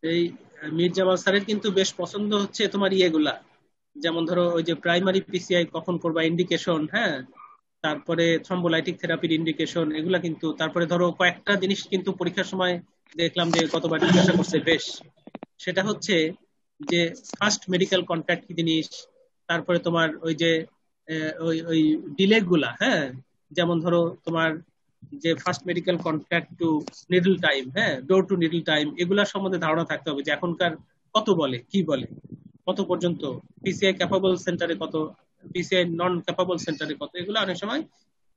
এই মীর জামাল স্যারের কিন্তু বেশ পছন্দ হচ্ছে তোমার ইয়েগুলা, যেমন ধরো ওই যে প্রাইমারি পিসিআই কখন করবা ইন্ডিকেশন, হ্যাঁ, তারপরে থ্রম্বোলাইটিক থেরাপির ইন্ডিকেশন, এগুলা কিন্তু, তারপরে ধরো কয়েকটা জিনিস কিন্তু পরীক্ষার সময় দেখলাম যে কতবার জিজ্ঞাসা করছে বেশ, সেটা হচ্ছে যে ফার্স্ট মেডিকেল কন্ট্যাক্ট কি জিনিস, তারপরে তোমার ওই যে ওই ওই ডিলে গুলা, হ্যাঁ, যেমন ধরো তোমার যে first medical contact two needle time, হ্যাঁ, ডোর টু নিডল টাইম, এগুলা সম্বন্ধে ধারণা থাকতে হবে যে এখনকার কত বলে, কি বলে, কত পর্যন্ত পিসিআই ক্যাপাবল সেন্টারে কত, পিসিআই নন ক্যাপাবল সেন্টারে কত, এগুলো অনেক সময়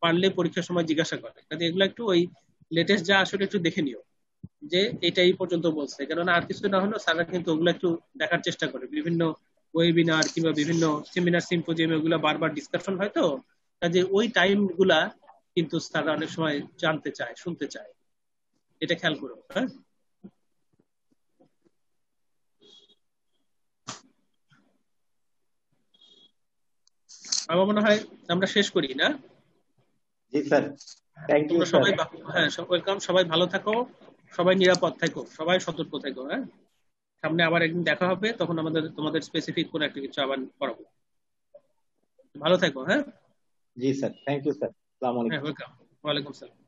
পারলে পরীক্ষার সময় জিজ্ঞাসা করে, কাজে এগুলো একটু ওই লেটেস্ট যা আসলে একটু দেখে নিও যে এটা এই পর্যন্ত বলছে, কেননা আর কিছু না হলেও স্যাররা কিন্তু ওগুলো একটু দেখার চেষ্টা করে, বিভিন্ন ওয়েবিনার কিংবা বিভিন্ন সেমিনার সিম্পোজিয়াম ওগুলো বারবার ডিসকাশন হয়, তো কাজে ওই টাইম গুলা কিন্তু স্যাররা অনেক সময় জানতে চায়, শুনতে চায়, এটা খেয়াল করো। হ্যাঁ, আমার মনে হয় আমরা শেষ করি না? জি স্যার, থ্যাংক ইউ তোমরা স্যার। সবাই হ্যাঁ ওয়েলকাম, সবাই ভালো থাকো, সবাই নিরাপদ থাকো, সবাই সতর্ক থাকো। হ্যাঁ, সামনে আবার একদিন দেখা হবে, তখন তোমাদের স্পেসিফিক কোনো একটা কিছু আবার পড়াবো। ভালো থাকো। হ্যাঁ, জি স্যার, থ্যাংক ইউ স্যার, আসসালামু হ্যাঁ, আলাইকুম। ওয়েলকাম। ওয়ালাইকুম সালাম।